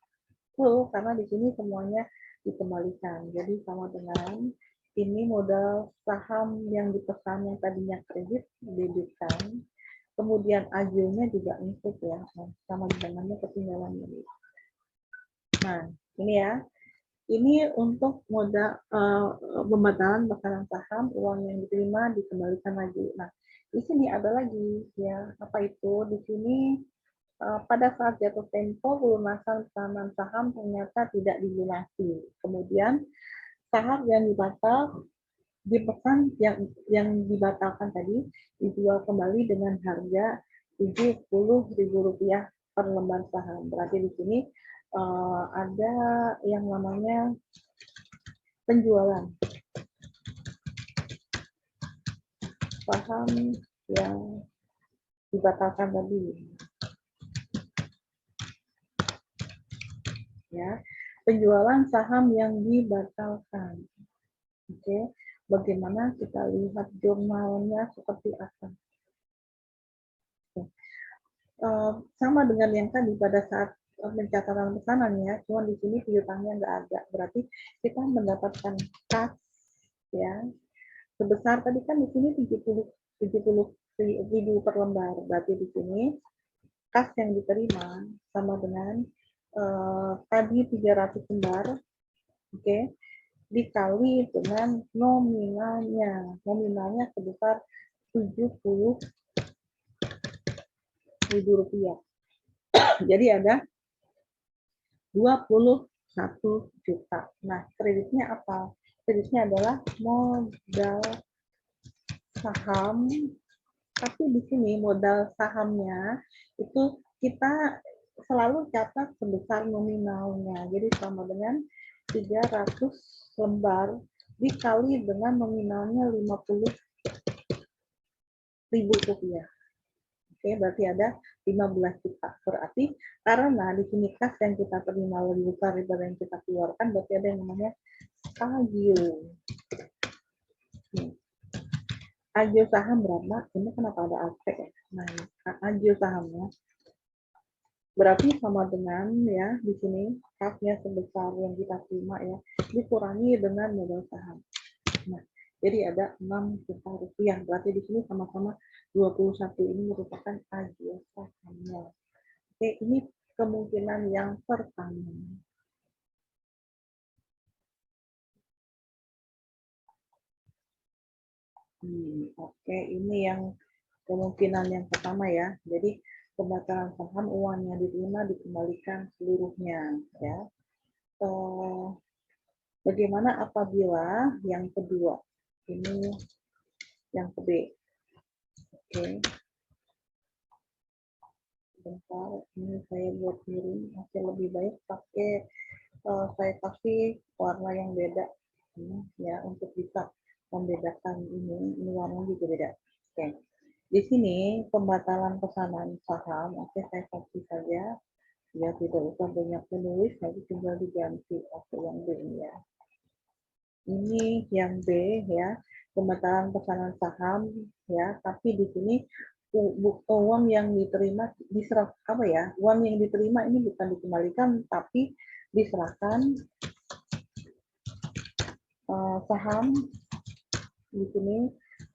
Karena di sini semuanya dikembalikan. Jadi sama dengan ini modal saham yang dipesan yang tadinya kredit debitkan. Kemudian agio-nya juga ngikut ya, sama dengannya ketinggalan ini. Nah, ini ya. Ini untuk modal pembatalan pesanan saham, uang yang diterima dikembalikan lagi. Nah, di sini ada lagi ya, apa itu? Di sini pada saat jatuh tempo pelunasan pesanan saham ternyata tidak dilunasi. Kemudian saham yang dipesan yang dibatalkan tadi dijual kembali dengan harga Rp70.000 per lembar saham. Berarti di sini ada yang namanya penjualan saham yang dibatalkan tadi. Ya, penjualan saham yang dibatalkan. Oke, bagaimana kita lihat jurnalnya seperti apa? Sama dengan yang tadi pada saat pencatatan pesanan ya, cuma di sini piutangnya nggak ada. Berarti kita mendapatkan kas ya sebesar tadi kan di sini 70.000 per lembar. Berarti di sini kas yang diterima sama dengan tadi 300 lembar, oke, dikali dengan nominalnya. Nominalnya sebesar Rp70.000. Jadi ada 21 juta. Nah, kreditnya apa? Kreditnya adalah modal saham, tapi di sini modal sahamnya itu kita selalu catat sebesar nominalnya. Jadi sama dengan 300 lembar dikali dengan nominalnya Rp50.000. Oke, berarti ada 15 juta. Berarti karena di sini kas yang kita terima lebih besar daripada yang kita keluarkan, berarti ada yang namanya agio. Agio saham berapa? Ini kenapa ada aspek ya? Nah, agio sahamnya berarti sama dengan ya di sini kasnya sebesar yang kita terima ya dikurangi dengan modal saham. Nah, jadi ada 6 juta rupiah. Berarti di sini sama-sama 21 ini merupakan agio sahamnya. Oke, ini kemungkinan yang pertama. Oke, ini yang kemungkinan yang pertama ya. Jadi pembatalan saham uang yang diterima dikembalikan seluruhnya ya. Bagaimana apabila yang kedua? Ini yang ke B. Oke. Bentar, ini saya buat miring. Masih lebih baik pakai saya kasih warna yang beda ini ya untuk bisa membedakan ini warnanya juga beda. Oke. Di sini pembatalan pesanan saham, oke saya kasih saja ya tidak usah banyak menulis, nanti tinggal diganti. Oke, yang B ini ya. Ini yang B ya, pembatalan pesanan saham ya, tapi di sini uang yang diterima diserah apa ya? Uang yang diterima ini bukan dikembalikan tapi diserahkan saham di sini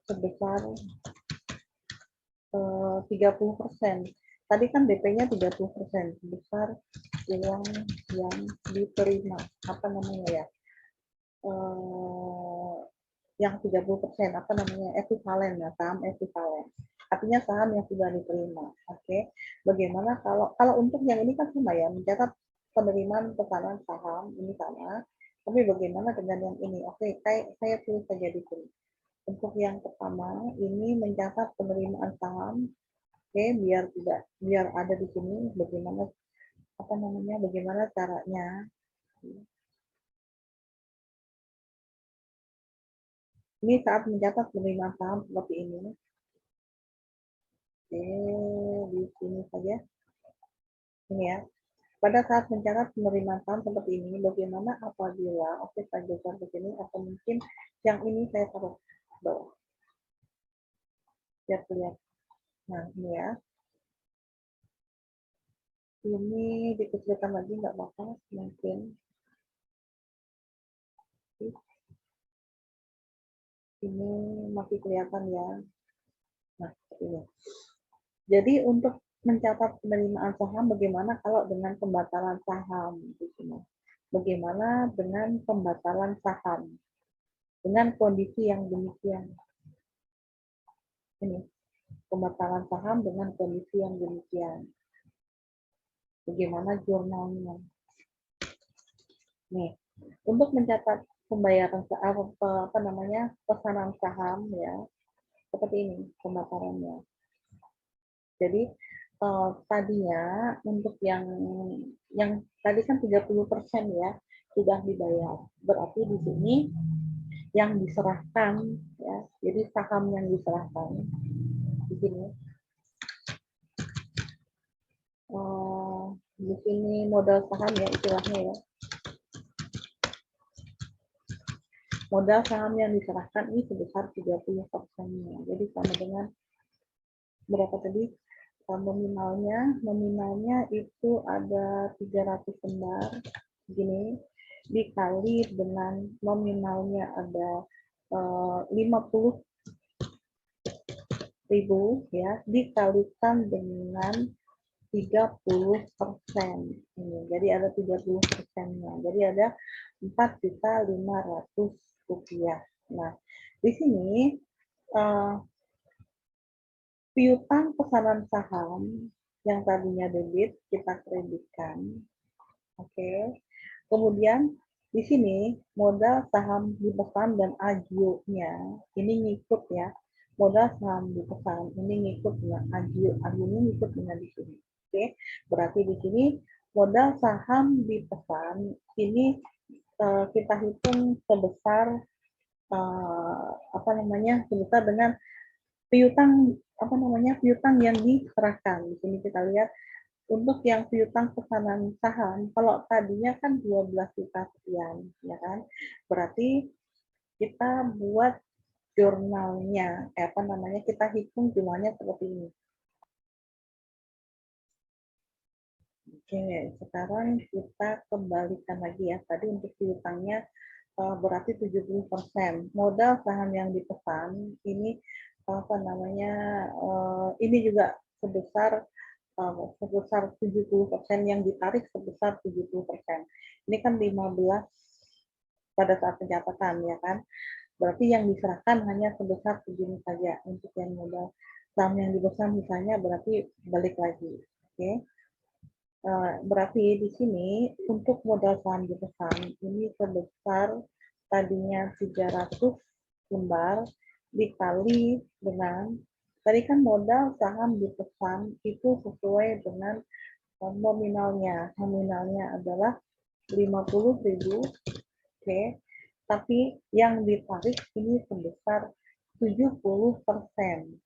sebesar 30%. Tadi kan DP-nya 30%, sebesar uang yang diterima. Apa namanya ya? Yang 30%, apa namanya? Ekuivalen ya, saham ekuivalen. Artinya saham yang sudah diterima. Oke. Bagaimana kalau untuk yang ini kan sama ya, mencatat penerimaan pesanan saham ini sama. Tapi bagaimana dengan yang ini? Oke, saya tulis saja di sini. Untuk yang pertama, ini mencatat penerimaan saham. Oke, biar ada di sini bagaimana apa namanya? Bagaimana caranya. Ini saat mencatat penerimaan saham seperti ini. Oke, di sini saja. Ini ya. Pada saat mencatat penerimaan saham seperti ini, bagaimana apabila oke saya geser ke sini atau mungkin yang ini saya taruh bawah. Biar kelihatan. Nah, ini ya. Ini dikecilkan lagi nggak apa-apa, mungkin. Ini masih kelihatan ya. Nah, ini. Jadi untuk mencatat penerimaan saham, bagaimana kalau dengan pembatalan saham di sini? Bagaimana dengan pembatalan saham dengan kondisi yang demikian? Ini pembatalan saham dengan kondisi yang demikian. Bagaimana jurnalnya? Nih, untuk mencatat pembayaran apa namanya pesanan saham ya seperti ini pembatalannya. Jadi tadinya untuk yang tadi kan 30% ya sudah dibayar. Berarti di sini yang diserahkan ya. Jadi saham yang diserahkan di sini. Di sini modal saham ya istilahnya ya. Modal saham yang diserahkan ini sebesar 30%-nya. Jadi sama dengan berapa tadi? Nominalnya itu ada 300 lembar gini dikali dengan nominalnya ada 50.000 ya dikalikan dengan 30%. Jadi ada 30%-nya. Jadi ada 4.500.000 rupiah. Nah, di sini piutang pesanan saham yang tadinya debit kita kreditkan. Oke. Kemudian di sini modal saham dipesan dan agio-nya ini ngikut ya. Modal saham dipesan ini ngikut dengan agio-nya ngikut dengan di sini. Oke. Berarti di sini modal saham dipesan ini kita hitung sebesar apa namanya? Sebesar dengan piutang apa namanya, piutang yang diserahkan. Di sini kita lihat untuk yang piutang pesanan saham, kalau tadinya kan 12 juta sekian, ya kan? Berarti kita buat jurnalnya, apa namanya, kita hitung jumlahnya seperti ini. Oke, sekarang kita kembalikan lagi ya. Tadi untuk piutangnya berarti 70%. Modal saham yang dipesan ini apa namanya, ini juga sebesar sebesar 70% yang ditarik sebesar 70%. Ini kan 15 pada saat pencatatan ya kan. Berarti yang diserahkan hanya sebesar segini saja untuk yang modal. Saham yang dipesan misalnya berarti balik lagi. Oke. Berarti di sini untuk modal saham dipesan ini sebesar tadinya 300 lembar dikali dengan tadi kan modal saham dipesan itu sesuai dengan nominalnya. Nominalnya adalah 50.000, oke. Tapi yang ditarik ini sebesar 70%.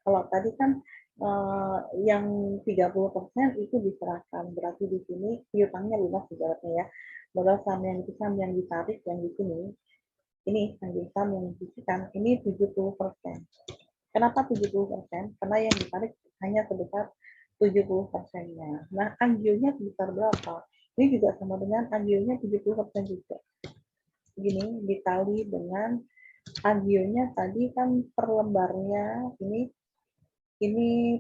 Kalau tadi kan yang 30% itu diserahkan. Berarti di sini piutangnya lunas ibaratnya ya. Modal saham yang dipesan yang ditarik yang di sini ini yang saham yang diberikan ini 70%. Kenapa 70%? Karena yang ditarik hanya sebesar 70%-nya. Nah, agionya sebesar berapa? Ini juga sama dengan agionya 70% juga. Begini, dikali dengan agionya tadi kan per lembarnya ini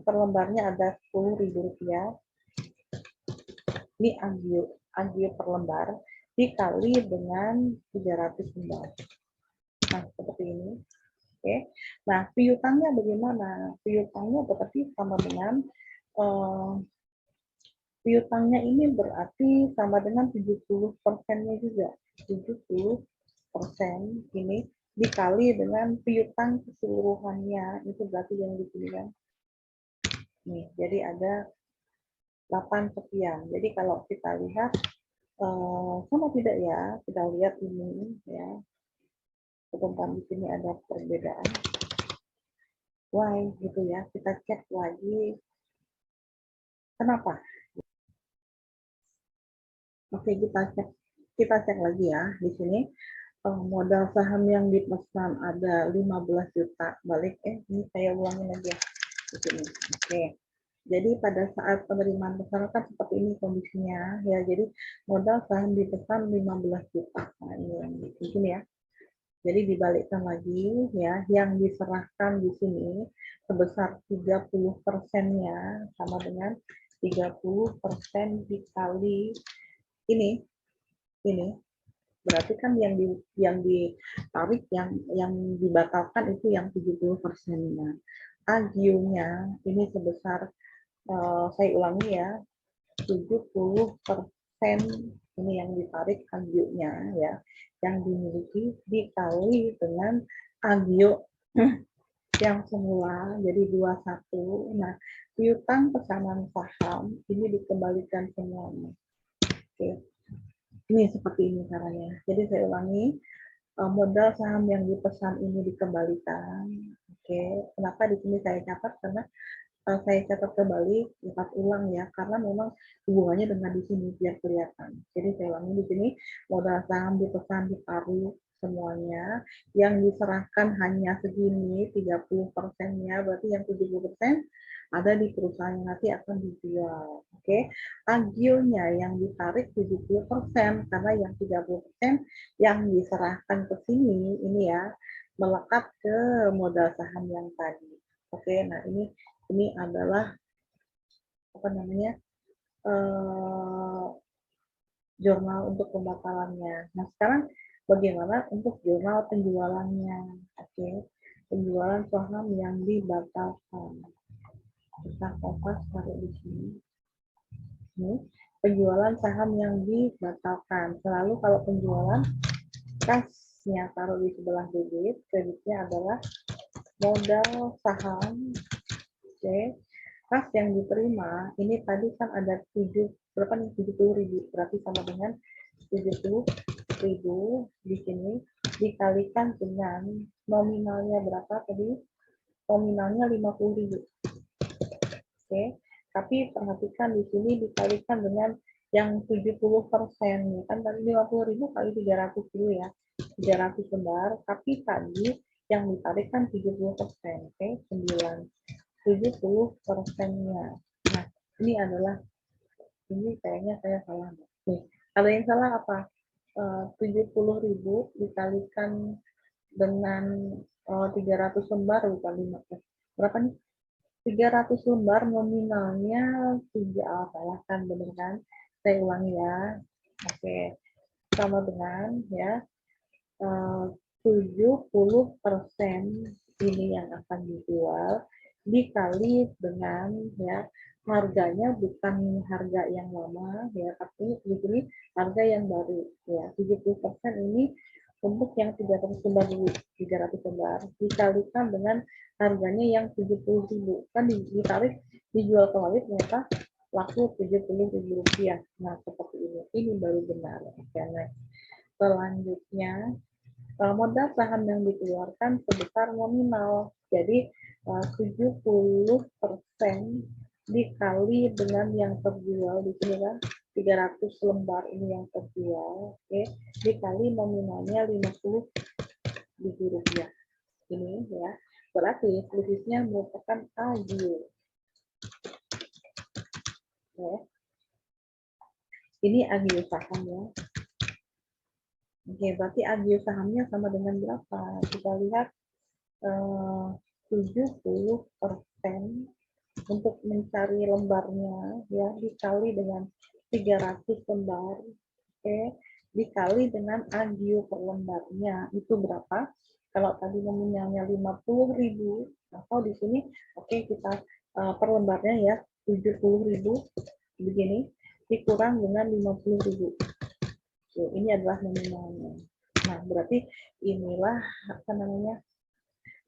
per lembarnya ada Rp10.000. Ini agio per lembar dikali dengan 300 lembar. Nah, seperti ini. Oke. Nah, piutangnya bagaimana? Piutangnya berarti sama dengan piutangnya ini berarti sama dengan 70%-nya juga. 70% ini dikali dengan piutang keseluruhannya. Itu berarti yang di sini kan. Nih, jadi ada 8 sekian. Jadi kalau kita lihat sama tidak ya? Kita lihat ini ya. Sebentar, di sini ada perbedaan. Why gitu ya? Kita cek lagi. Kenapa? Oke, kita cek lagi ya di sini. Modal saham yang dipesan ada 15 juta balik. Ini saya ulangin lagi ya di sini. Oke. Jadi pada saat penerimaan pesanan kan seperti ini kondisinya ya. Jadi modal saham dipesan 15 juta. Nah, ini yang di sini ya. Jadi dibalikkan lagi ya, yang diserahkan di sini sebesar 30%-nya sama dengan 30% dikali ini berarti kan yang ditarik yang dibatalkan itu yang 70%-nya. Agionya ini sebesar saya ulangi ya, 70% ini yang ditarik agionya ya, yang dimiliki dikali dengan agio yang semula jadi 21. Nah, piutang pesanan saham ini dikembalikan semuanya. Oke. Ini seperti ini caranya. Jadi saya ulangi, modal saham yang dipesan ini dikembalikan. Oke, kenapa di sini saya catat? Karena saya catat kembali, lipat ulang ya, karena memang hubungannya dengan di sini biar kelihatan. Jadi saya ulangi di sini, modal saham dipesan ditaruh semuanya, yang diserahkan hanya segini, 30%-nya, berarti yang 70% ada di perusahaan yang nanti akan dijual. Oke, agionya yang ditarik 70%, karena yang 30% yang diserahkan ke sini, ini ya, melekat ke modal saham yang tadi. Oke, nah ini adalah apa namanya jurnal untuk pembatalannya. Nah sekarang bagaimana untuk jurnal penjualannya? Oke, penjualan saham yang dibatalkan. Kita fokus taruh di sini. Ini penjualan saham yang dibatalkan. Selalu kalau penjualan kasnya taruh di sebelah debit, kreditnya adalah modal saham. Oke. Kas yang diterima ini tadi kan ada 70.000 berarti sama dengan 70.000 di sini dikalikan dengan nominalnya berapa tadi? Nominalnya 50.000. Oke, tapi perhatikan di sini dikalikan dengan yang 70%. Kan tadi 50.000 kali 300 dulu ya. 300 lembar, tapi tadi yang ditarik kan 70%. Oke, 70%-nya. Nah, ini adalah, ini kayaknya saya salah. Nih, ada yang salah apa? 70.000 dikalikan dengan 300 lembar, bukan 15. Berapa nih? 300 lembar nominalnya 3, salah kan, bener kan? Saya ulangi ya. Oke, sama dengan ya 70% ini yang akan dijual dikali dengan ya harganya bukan harga yang lama ya, tapi di sini harga yang baru ya. 70% ini untuk yang 300 lembar dulu, 300 lembar dikalikan dengan harganya yang 70.000, kan ditarik dijual kembali ternyata laku 70.000 rupiah. Nah, seperti ini baru benar. Oke, next. Selanjutnya modal saham yang dikeluarkan sebesar nominal. Jadi 70% dikali dengan yang terjual di sini kan 300 lembar ini yang terjual, oke, dikali nominalnya 50.000 rupiah. Ini ya, berarti selisihnya merupakan agio. Ya. Ini agio saham ya. Oke, berarti agio sahamnya sama dengan berapa? Kita lihat 70% untuk mencari lembarnya ya dikali dengan 300 lembar, oke, dikali dengan agio per lembarnya itu berapa? Kalau tadi nominalnya 50.000, atau di sini oke kita per lembarnya ya 70.000 begini dikurang dengan 50.000. Ini adalah nominalnya. Nah, berarti inilah apa namanya?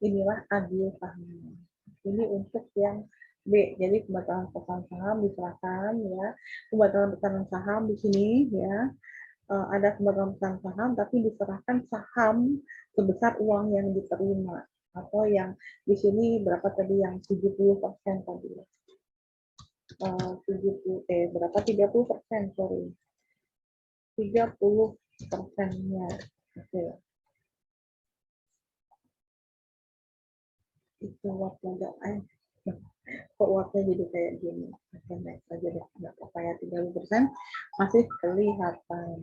Inilah agio saham. Ini untuk yang B. Jadi pembatalan pesanan saham diserahkan ya. Pembatalan pesanan saham di sini ya. Ada pembatalan pesanan saham tapi diserahkan saham sebesar uang yang diterima, atau yang di sini berapa tadi, yang 70% tadi. 70 berapa, 30%, sorry. 30%-nya. Oke. Itu waktu enggak kok waktunya jadi kayak gini. Oke, next aja deh, nggak apa-apa ya, 30% masih kelihatan.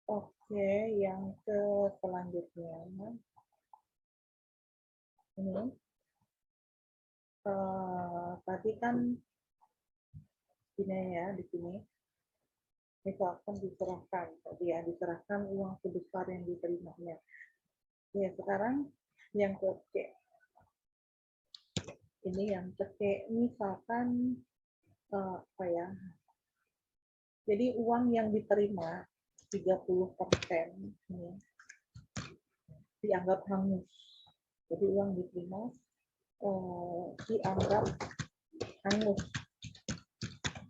Oke, yang ke selanjutnya ini tadi kan ini ya, di sini misalkan diserahkan tadi ya, diserahkan uang sebesar yang diterimanya ya. Sekarang yang ke C, ini yang ke C misalkan apa ya, jadi uang yang diterima 30% ini dianggap hangus. Jadi uang diterima dianggap hangus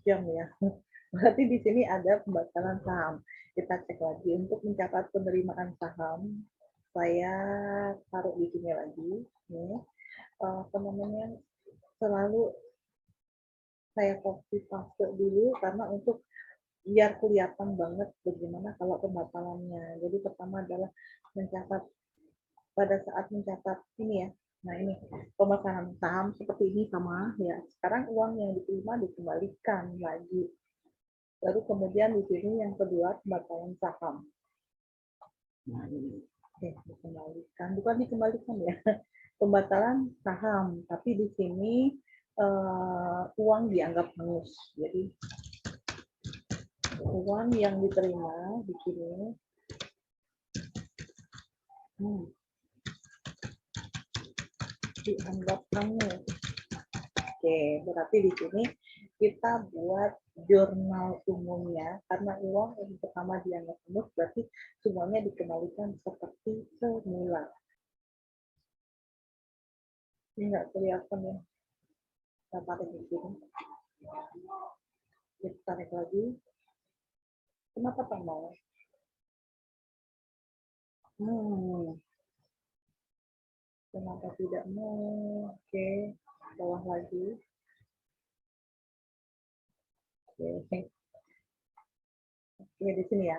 jam ya. Berarti di sini ada pembatalan saham. Kita cek lagi untuk mencatat penerimaan saham. Saya taruh di sini lagi. Nih, apa namanya? Selalu saya copy paste dulu karena untuk biar kelihatan banget bagaimana kalau pembatalannya. Jadi pertama adalah mencatat pada saat mencatat ini ya. Nah, ini pembatalan saham seperti ini sama ya. Sekarang uang yang diterima dikembalikan lagi. Baru kemudian di sini yang kedua pembatalan saham. Nah, ini dikembalikan, bukan dikembalikan ya. Pembatalan saham, tapi di sini uang dianggap hangus. Jadi uang yang diterima di sini dianggap hangus. Oke, berarti di sini kita buat jurnal umumnya, karena uang yang pertama dianggap hangus, berarti semuanya dikembalikan seperti semula. Ini nggak kelihatan ya. Kita tarik di sini. Kita tarik lagi. Kenapa tambah? Kenapa tidak mau? Oke, bawah lagi. Oke, oke di sini ya.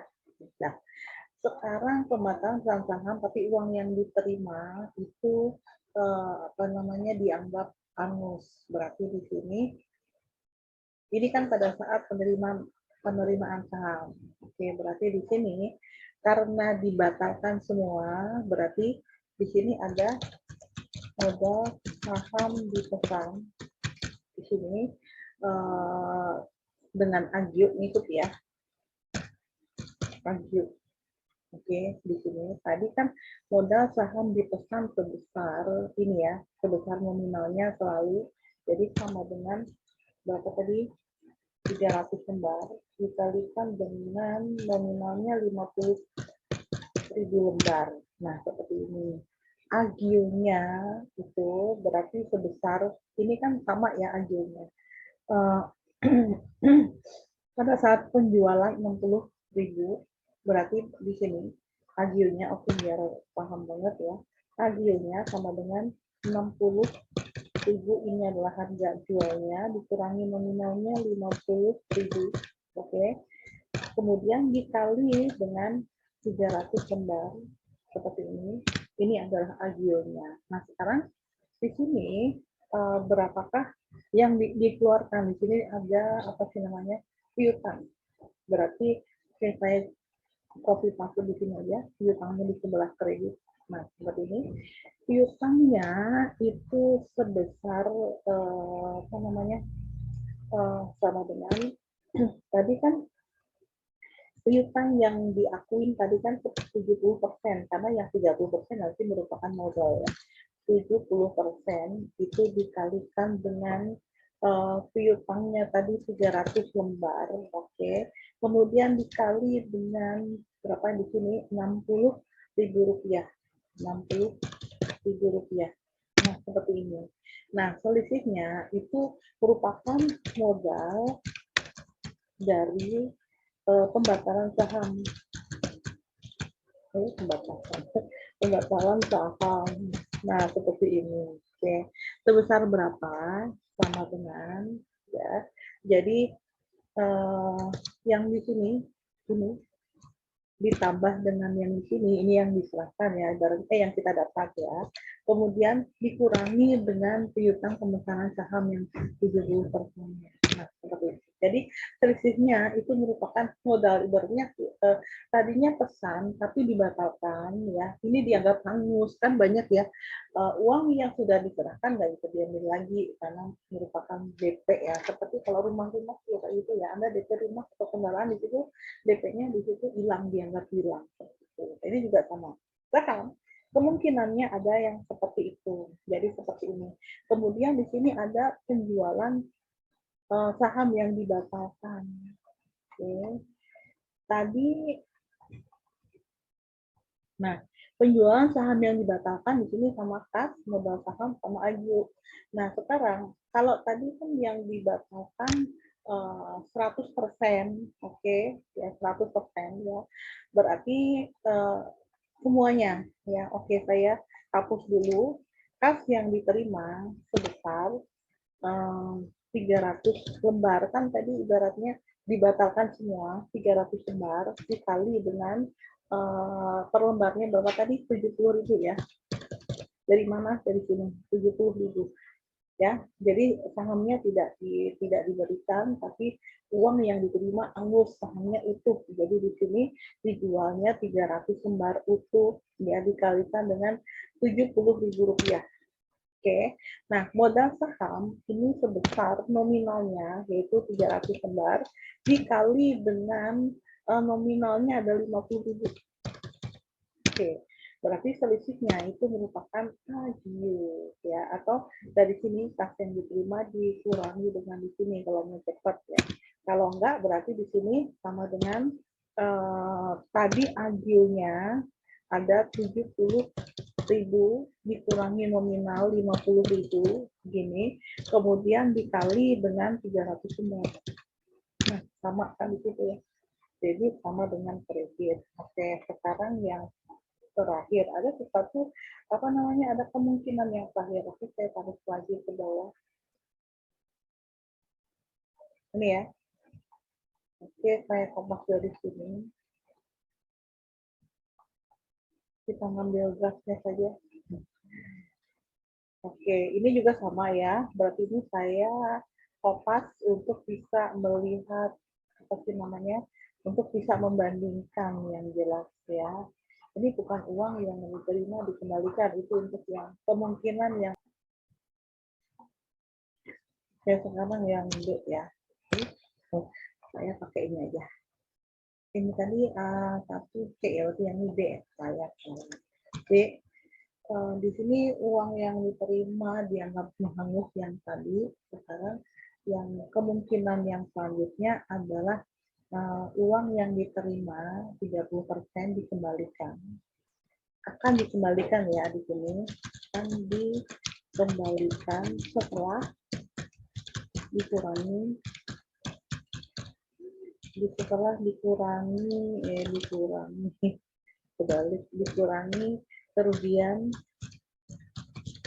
Nah, sekarang pembatalan saham, tapi uang yang diterima itu apa namanya dianggap angus. Berarti di sini ini kan pada saat penerimaan saham. Oke, berarti di sini karena dibatalkan semua, berarti di sini ada modal saham dipesan di sini dengan agio ngikut ya, agio. Oke, di sini tadi kan modal saham dipesan sebesar ini ya, sebesar nominalnya selalu, jadi sama dengan berapa tadi? 300 lembar dikalikan dengan nominalnya 50.000 lembar. Nah, seperti ini. Agionya itu berarti sebesar, ini kan sama ya agionya. Pada saat penjualan 60.000, berarti di sini agionya, oke biar paham banget ya, agionya sama dengan 60.000, ini adalah harga jualnya, dikurangi nominalnya 50.000, oke. Kemudian dikali dengan 300 lembar, seperti ini adalah agionya. Nah, sekarang di sini berapakah yang dikeluarkan? Di sini ada apa sih namanya? Piutang. Berarti saya copy paste di sini aja, piutangnya di sebelah kredit. Nah, seperti ini. Piutangnya itu sebesar apa namanya? Sama dengan tadi kan piutang yang diakuin tadi kan 70%, karena yang 30% nanti merupakan modal ya. 70% itu dikalikan dengan piutangnya tadi 300 lembar, oke. Kemudian dikali dengan berapa di sini? 60.000 rupiah. 60.000 rupiah. Nah, seperti ini. Nah, selisihnya itu merupakan modal dari pembatalan saham. Pembatalan saham. Nah, seperti ini. Oke. Sebesar berapa? Sama dengan ya. Jadi yang di sini ini ditambah dengan yang di sini, ini yang diserahkan ya, ibaratnya yang kita dapat ya. Kemudian dikurangi dengan piutang pemesanan saham yang 70%. Nah, seperti itu. Jadi selisihnya itu merupakan modal, ibaratnya tadinya pesan tapi dibatalkan ya. Ini dianggap hangus, kan banyak ya uang yang sudah diserahkan nggak bisa diambil lagi karena merupakan DP ya. Seperti kalau rumah-rumah kayak gitu ya, Anda DP rumah atau kendaraan di situ DP-nya di situ hilang, dianggap hilang. Ini juga sama. Saham kemungkinannya ada yang seperti itu. Jadi seperti ini. Kemudian di sini ada penjualan saham yang dibatalkan. Oke. Tadi, nah penjualan saham yang dibatalkan di sini sama kas, modal saham sama agio. Nah sekarang kalau tadi kan yang dibatalkan 100%, oke, ya 100% ya, berarti semuanya ya, oke saya hapus dulu kas yang diterima sebesar 300 lembar, kan tadi ibaratnya dibatalkan semua 300 lembar dikali dengan per lembarnya berapa tadi? 70.000 ya. Dari mana? Dari sini 70.000 ya. Jadi sahamnya tidak diberikan, tapi uang yang diterima angus, sahamnya utuh. Jadi di sini dijualnya 300 lembar utuh ya, dikalikan dengan 70.000 rupiah. Oke, nah modal saham ini sebesar nominalnya yaitu 300 lembar dikali dengan nominalnya ada 50.000. Oke, berarti selisihnya itu merupakan agio ya, atau dari sini kas yang diterima dikurangi dengan di sini kalau mau cepat ya. Kalau enggak berarti di sini sama dengan tadi agionya ada 70.000 dikurangi nominal 50.000 gini, kemudian dikali dengan 300 lembar. Nah, sama kan di situ ya. Jadi sama dengan kredit. Oke, sekarang yang terakhir, ada sesuatu apa namanya, ada kemungkinan yang terakhir. Oke, saya tarik lagi ke bawah. Ini ya. Oke, saya kopas dari sini. Kita ngambil gasnya saja. Oke, ini juga sama ya. Berarti ini saya kopas untuk bisa melihat apa sih namanya, untuk bisa membandingkan yang jelas ya. Ini bukan uang yang diterima dikembalikan, itu untuk yang kemungkinan yang saya sekarang yang B ya. Jadi, saya pakai ini aja. Ini tadi satu C ya, berarti yang ini B saya. B. Di sini uang yang diterima dianggap menghangus yang tadi. Sekarang yang kemungkinan yang selanjutnya adalah uang yang diterima 30% dikembalikan. Akan dikembalikan ya di sini. Akan dikembalikan setelah dikurangi dikurangi kerugian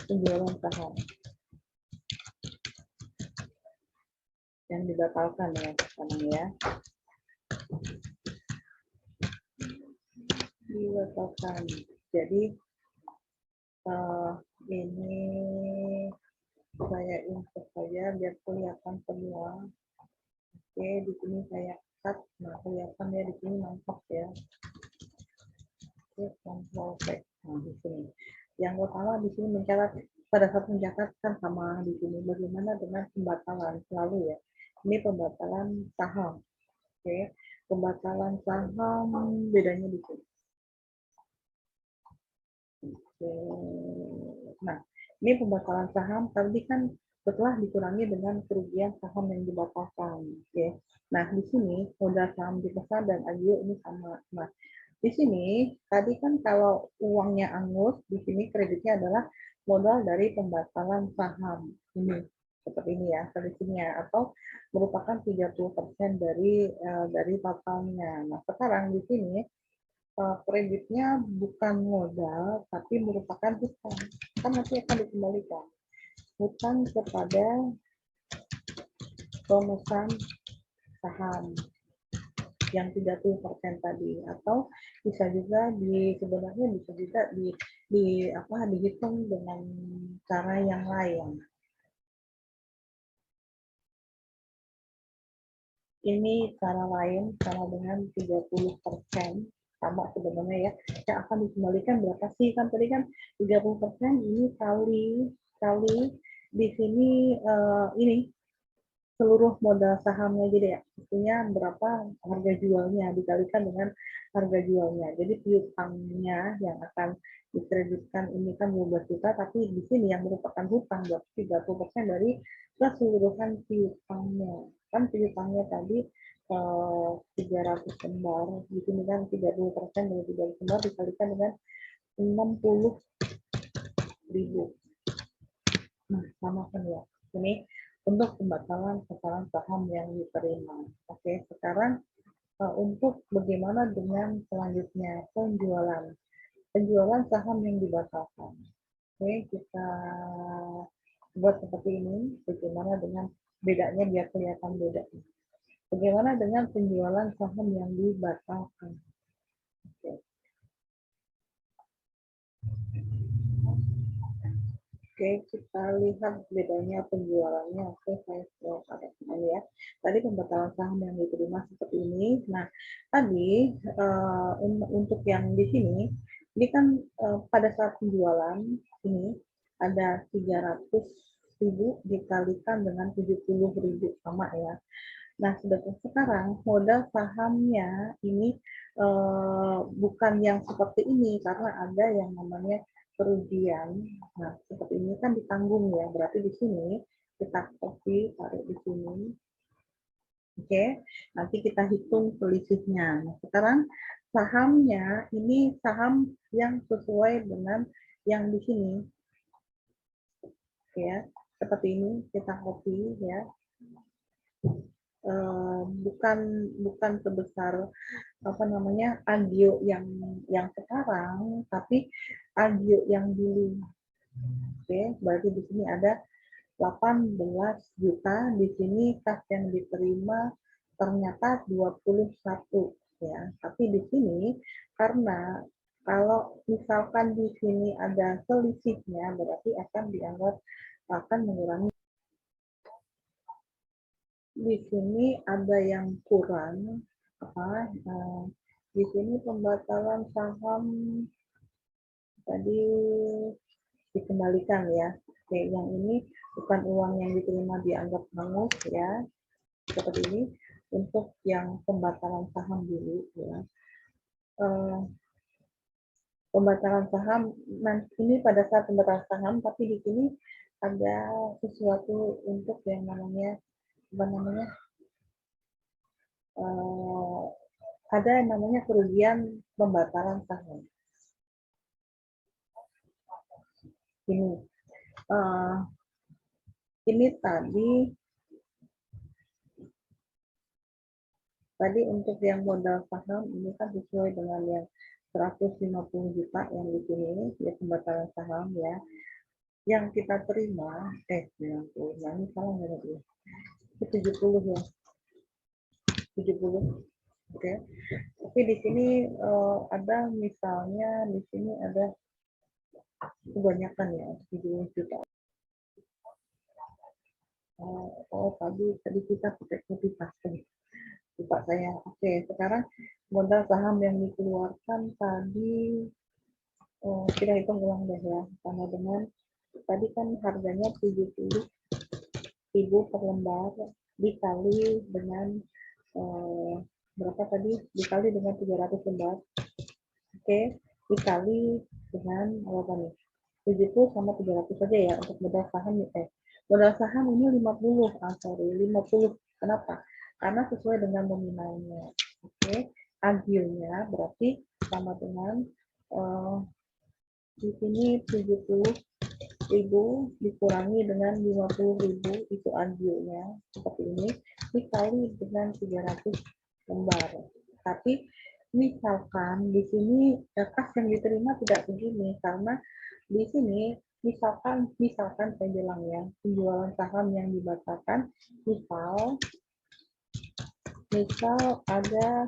penjualan saham yang dibatalkan ya sekarang ya, dibatalkan. Jadi ini saya insert saja biar kelihatan semua. Oke, di sini saya cut, nah kelihatan ya di sini mantap ya. Oke, Ctrl V. Nah di sini yang pertama di sini mencatat, pada saat mencatat kan sama di sini. Bagaimana dengan pembatalan selalu ya, ini pembatalan saham. Oke, pembatalan saham bedanya di sini. Oke. Nah, ini pembatalan saham tadi kan setelah dikurangi dengan kerugian saham yang dibatalkan. Oke. Nah, di sini modal saham dipesan dan agio ini sama. Nah, di sini tadi kan kalau uangnya angus, di sini kreditnya adalah modal dari pembatalan saham. Ini seperti ini ya, kreditnya atau merupakan 30% dari totalnya. Nah, sekarang di sini kreditnya bukan modal, tapi merupakan hutang. Kan nanti akan dikembalikan. Hutang kepada pemesan saham yang 30% tadi, atau bisa juga sebenarnya bisa juga dihitung dengan cara yang lain. Ini cara lain, sama dengan 30%. Sama sebenarnya ya, yang akan dikembalikan berapa sih, kan tadi kan 30% ini kali di sini ini seluruh modal sahamnya, jadi ya artinya berapa harga jualnya dikalikan dengan harga jualnya. Jadi piutangnya yang akan dikreditkan ini kan 12 juta, tapi di sini yang merupakan hutang berarti 30% dari keseluruhan piutangnya. Kan piutangnya tadi 300 lembar, di sini kan 30% dari 300 lembar dikalikan dengan 60.000. Nah, sama kan ya. Ini untuk pembatalan saham yang diterima. Oke, sekarang untuk bagaimana dengan selanjutnya penjualan saham yang dibatalkan. Oke, kita buat seperti ini. Bagaimana dengan bedanya biar kelihatan beda. Bagaimana dengan penjualan saham yang dibatalkan? Oke. Oke, kita lihat bedanya penjualannya. Oke, saya scroll ke atas ini ya. Tadi pembatalan saham yang diterima seperti ini. Nah, tadi untuk yang di sini, ini kan pada saat penjualan ini ada 300.000 dikalikan dengan 70.000 sama ya. Nah, sedangkan sekarang modal sahamnya ini bukan yang seperti ini karena ada yang namanya kerugian. Nah, seperti ini kan ditanggung ya. Berarti di sini kita copy, taruh di sini. Oke, nanti kita hitung selisihnya. Nah, sekarang sahamnya ini saham yang sesuai dengan yang di sini. Ya, seperti ini kita copy ya. bukan bukan sebesar apa namanya agio yang sekarang, tapi agio yang dulu. Oke, berarti di sini ada 18 juta, di sini kas yang diterima ternyata 21 ya. Tapi di sini karena kalau misalkan di sini ada selisihnya berarti akan dianggap akan mengurangi. Di sini ada yang kurang apa di sini pembatalan saham tadi dikembalikan ya. Oke, yang ini bukan uang yang diterima dianggap hangus ya, seperti ini. Untuk yang pembatalan saham dulu ya. Pembatalan saham, nah ini pada saat pembatalan saham, tapi di sini ada sesuatu untuk yang namanya apa namanya ada yang namanya kerugian pembatalan saham. Ini ini tadi untuk yang modal saham ini kan sesuai dengan yang 150 juta yang di sini ya pembatalan saham ya. Yang kita terima 90, nah ini salah nggak ya? 70 ya. 70. Oke. Tapi di sini ada misalnya di sini ada kebanyakan ya 70 juta. Tadi kita pakai copy paste. Lupa saya. Oke, sekarang modal saham yang dikeluarkan tadi kita hitung ulang deh ya. Sama dengan tadi kan harganya 70.000 per lembar dikali dengan berapa tadi? Dikali dengan 300 lembar. Oke, dikali dengan apa nih? 70 sama 300 saja ya untuk modal saham modal saham ini 50 50. Kenapa? Karena sesuai dengan nominalnya. Oke, agilnya berarti sama dengan di sini 70.000 dikurangi dengan 50.000 itu agilnya seperti ini dikali dengan 300 lembar. Tapi misalkan di sini kas yang diterima tidak begini karena di sini misalkan saya bilang ya penjualan saham yang dibatalkan misal ada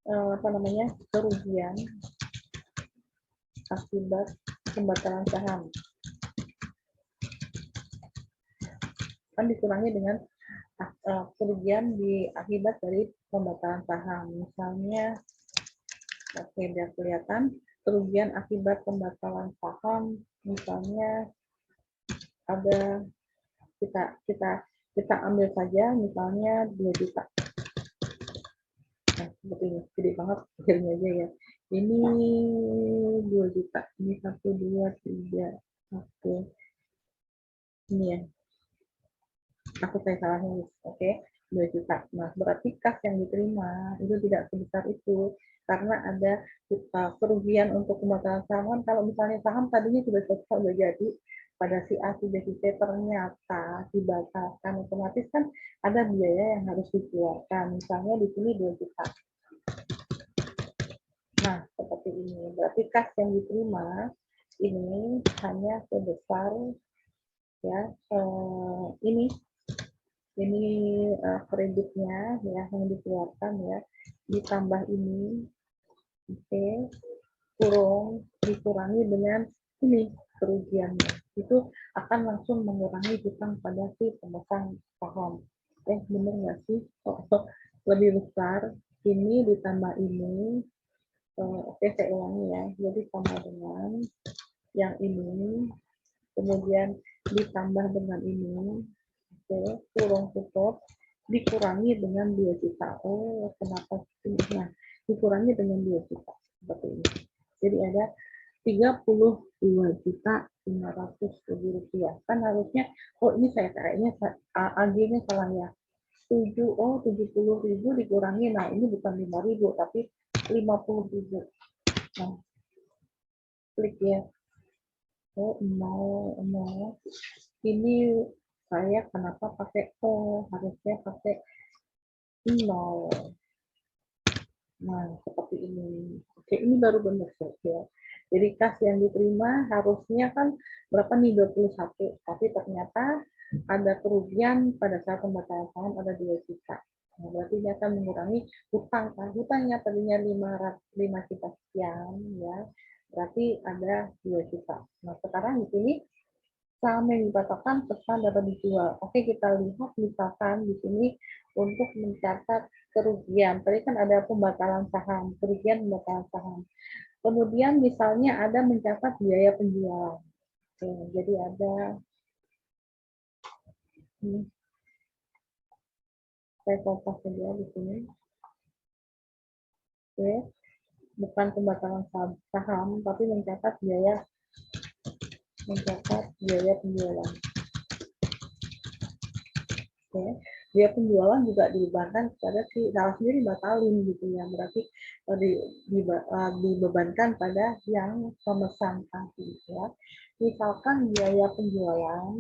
apa namanya kerugian akibat pembatalan saham kan dikurangi dengan kerugian akibat dari pembatalan saham misalnya oke biar kelihatan kerugian akibat pembatalan saham misalnya ada kita ambil saja misalnya 2 juta. Nah, seperti ini gede banget akhirnya aja ya. Ini 2 juta. Ini 1 2 3. Oke. Ini ya. Saya salah nulis. Oke. 2 juta. Nah, berarti kas yang diterima itu tidak sebesar itu karena ada kerugian untuk pembatalan saham. Kalau misalnya saham tadinya sudah jadi pada si A, si B, si C ternyata dibatalkan otomatis kan ada biaya yang harus dikeluarkan. Misalnya di sini 2 juta. Nah, seperti ini. Berarti kas yang diterima ini hanya sebesar ya ini kreditnya ya yang dikeluarkan ya ditambah ini oke dikurangi dengan ini kerugiannya itu akan langsung mengurangi hutang pada si pemegang saham benar nggak sih lebih besar ini ditambah ini oke saya ulangi ya jadi sama dengan yang ini kemudian ditambah dengan ini oke kurung tutup dikurangi dengan 2 juta kenapa ini nah dikurangi dengan 2 juta seperti ini jadi ada 32.500.000 rupiah kan harusnya ini saya kayaknya AG-nya salah ya 70.000 dikurangi nah ini bukan 5.000 tapi 50.000 nah klik ya mau ini saya kenapa pakai harusnya pakai nol. Nah, seperti ini. Oke, ini baru benar ya. Jadi kas yang diterima harusnya kan berapa nih, 21, tapi ternyata ada kerugian pada saat pembatalan saham ada 2 juta. Nah, berarti dia akan mengurangi hutang kan. Hutangnya tadinya 5 juta sekian ya. Berarti ada 2 juta. Nah, sekarang di sini saham yang dibatalkan pesan dapat dijual. Oke, kita lihat misalkan di sini untuk mencatat kerugian. Tadi kan ada pembatalan saham, kerugian pembatalan saham. Kemudian misalnya ada mencatat biaya penjualan. Oke, jadi ada ini, saya kompas saja di sini. Oke, bukan pembatalan saham, tapi mencatat biaya penjualan. Oke, biaya penjualan juga dibebankan kepada si salah sendiri batalin gitu ya, berarti dibebankan pada yang pemesan tadi ya. Misalkan biaya penjualan,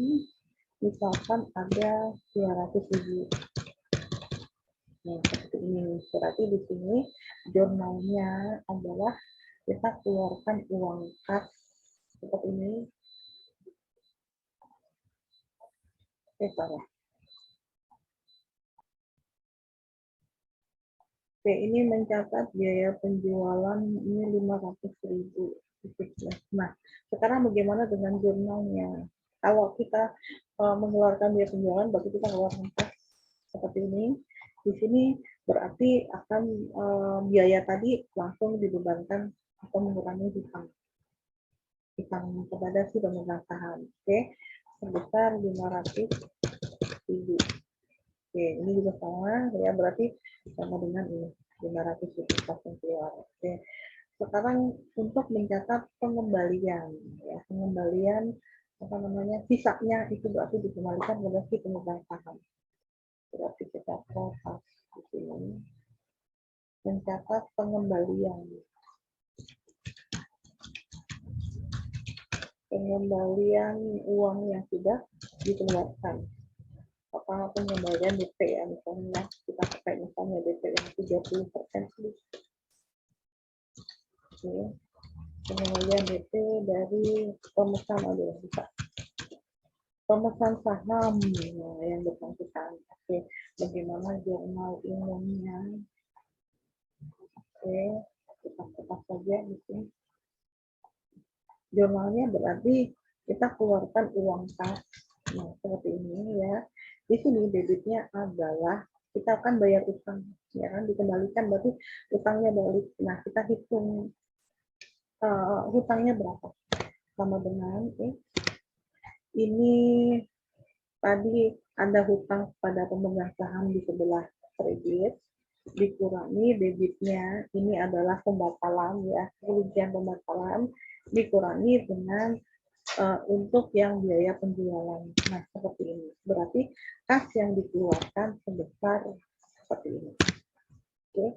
misalkan ada 200.000. Nah, seperti ini. Berarti di sini jurnalnya adalah kita keluarkan uang kas seperti ini. Salah. Oke, ini mencatat biaya penjualan ini 500.000. Nah, sekarang bagaimana dengan jurnalnya? Kalau kita mengeluarkan biaya penjualan, berarti kita keluarkan kas seperti ini. Di sini berarti akan biaya tadi langsung dibebankan atau mengurangi hutang kepada si pemegang saham. Oke, sebesar 500.000. Oke, ini juga sama ya, berarti sama dengan ini 500.000 langsung keluar. Oke, sekarang untuk mencatat pengembalian ya, pengembalian apa namanya, sisanya itu berarti dikembalikan kepada si pemegang saham. Berarti kita kopas di sini mencatat pengembalian uang yang sudah dikeluarkan. Apa pengembalian DP ya, misalnya kita pakai misalnya DP yang 30%. Oke, pengembalian DP dari pemesan pemesan saham yang bersangkutan. Oke, bagaimana jurnal umumnya? Oke, kita kepas saja di sini. Jurnalnya berarti kita keluarkan uang kas. Nah, seperti ini ya. Di sini debitnya adalah kita akan bayar utang, ya kan, dikembalikan berarti utangnya balik. Nah, kita hitung hutangnya berapa, sama dengan ini tadi ada hutang pada pemegang saham di sebelah kredit, dikurangi debitnya, ini adalah pembatalan ya, kerugian pembatalan, dikurangi dengan untuk yang biaya penjualan. Nah, seperti ini. Berarti kas yang dikeluarkan sebesar seperti ini. Oke.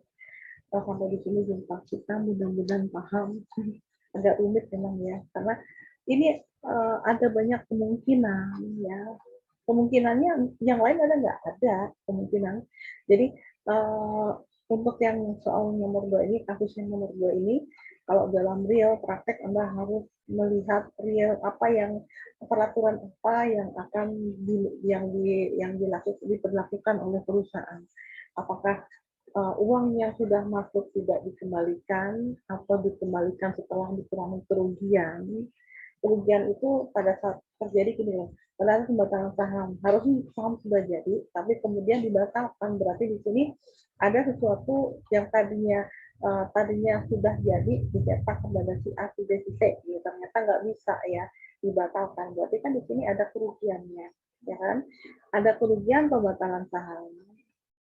Sampai di sini jumpa kita, mudah-mudahan paham. Agak rumit memang ya, karena ini ada banyak kemungkinan ya. Kemungkinannya yang lain ada nggak? Ada kemungkinan. Jadi untuk yang soal nomor 2 ini, kasus yang nomor 2 ini, kalau dalam real praktek Anda harus melihat real apa yang peraturan apa yang akan diberlakukan oleh perusahaan. Apakah uang yang sudah masuk tidak dikembalikan atau dikembalikan setelah dikurangi kerugian. Kerugian itu pada saat terjadi gini loh, pada pembatalan saham, harusnya saham sudah jadi, tapi kemudian dibatalkan, berarti di sini ada sesuatu yang tadinya sudah jadi dicetak kepada si A, si B, si C, gitu. Ternyata nggak bisa ya dibatalkan, berarti kan di sini ada kerugiannya, ya kan? Ada kerugian pembatalan saham,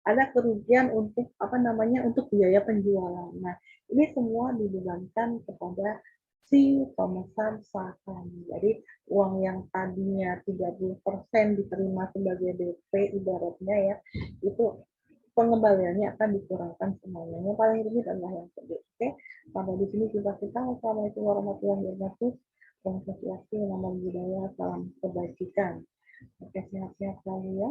ada kerugian untuk untuk biaya penjualan. Nah, ini semua dibebankan kepada si pemesan saham. Jadi uang yang tadinya 30% diterima sebagai DP ibaratnya ya, itu pengembaliannya akan dikurangkan semuanya. Yang paling rumit adalah yang kedua. Oke, sampai di sini kita. Assalamualaikum warahmatullahi wabarakatuh. Salam swastiastu, namo buddhaya, salam kebajikan. Oke, sehat-sehat selalu ya.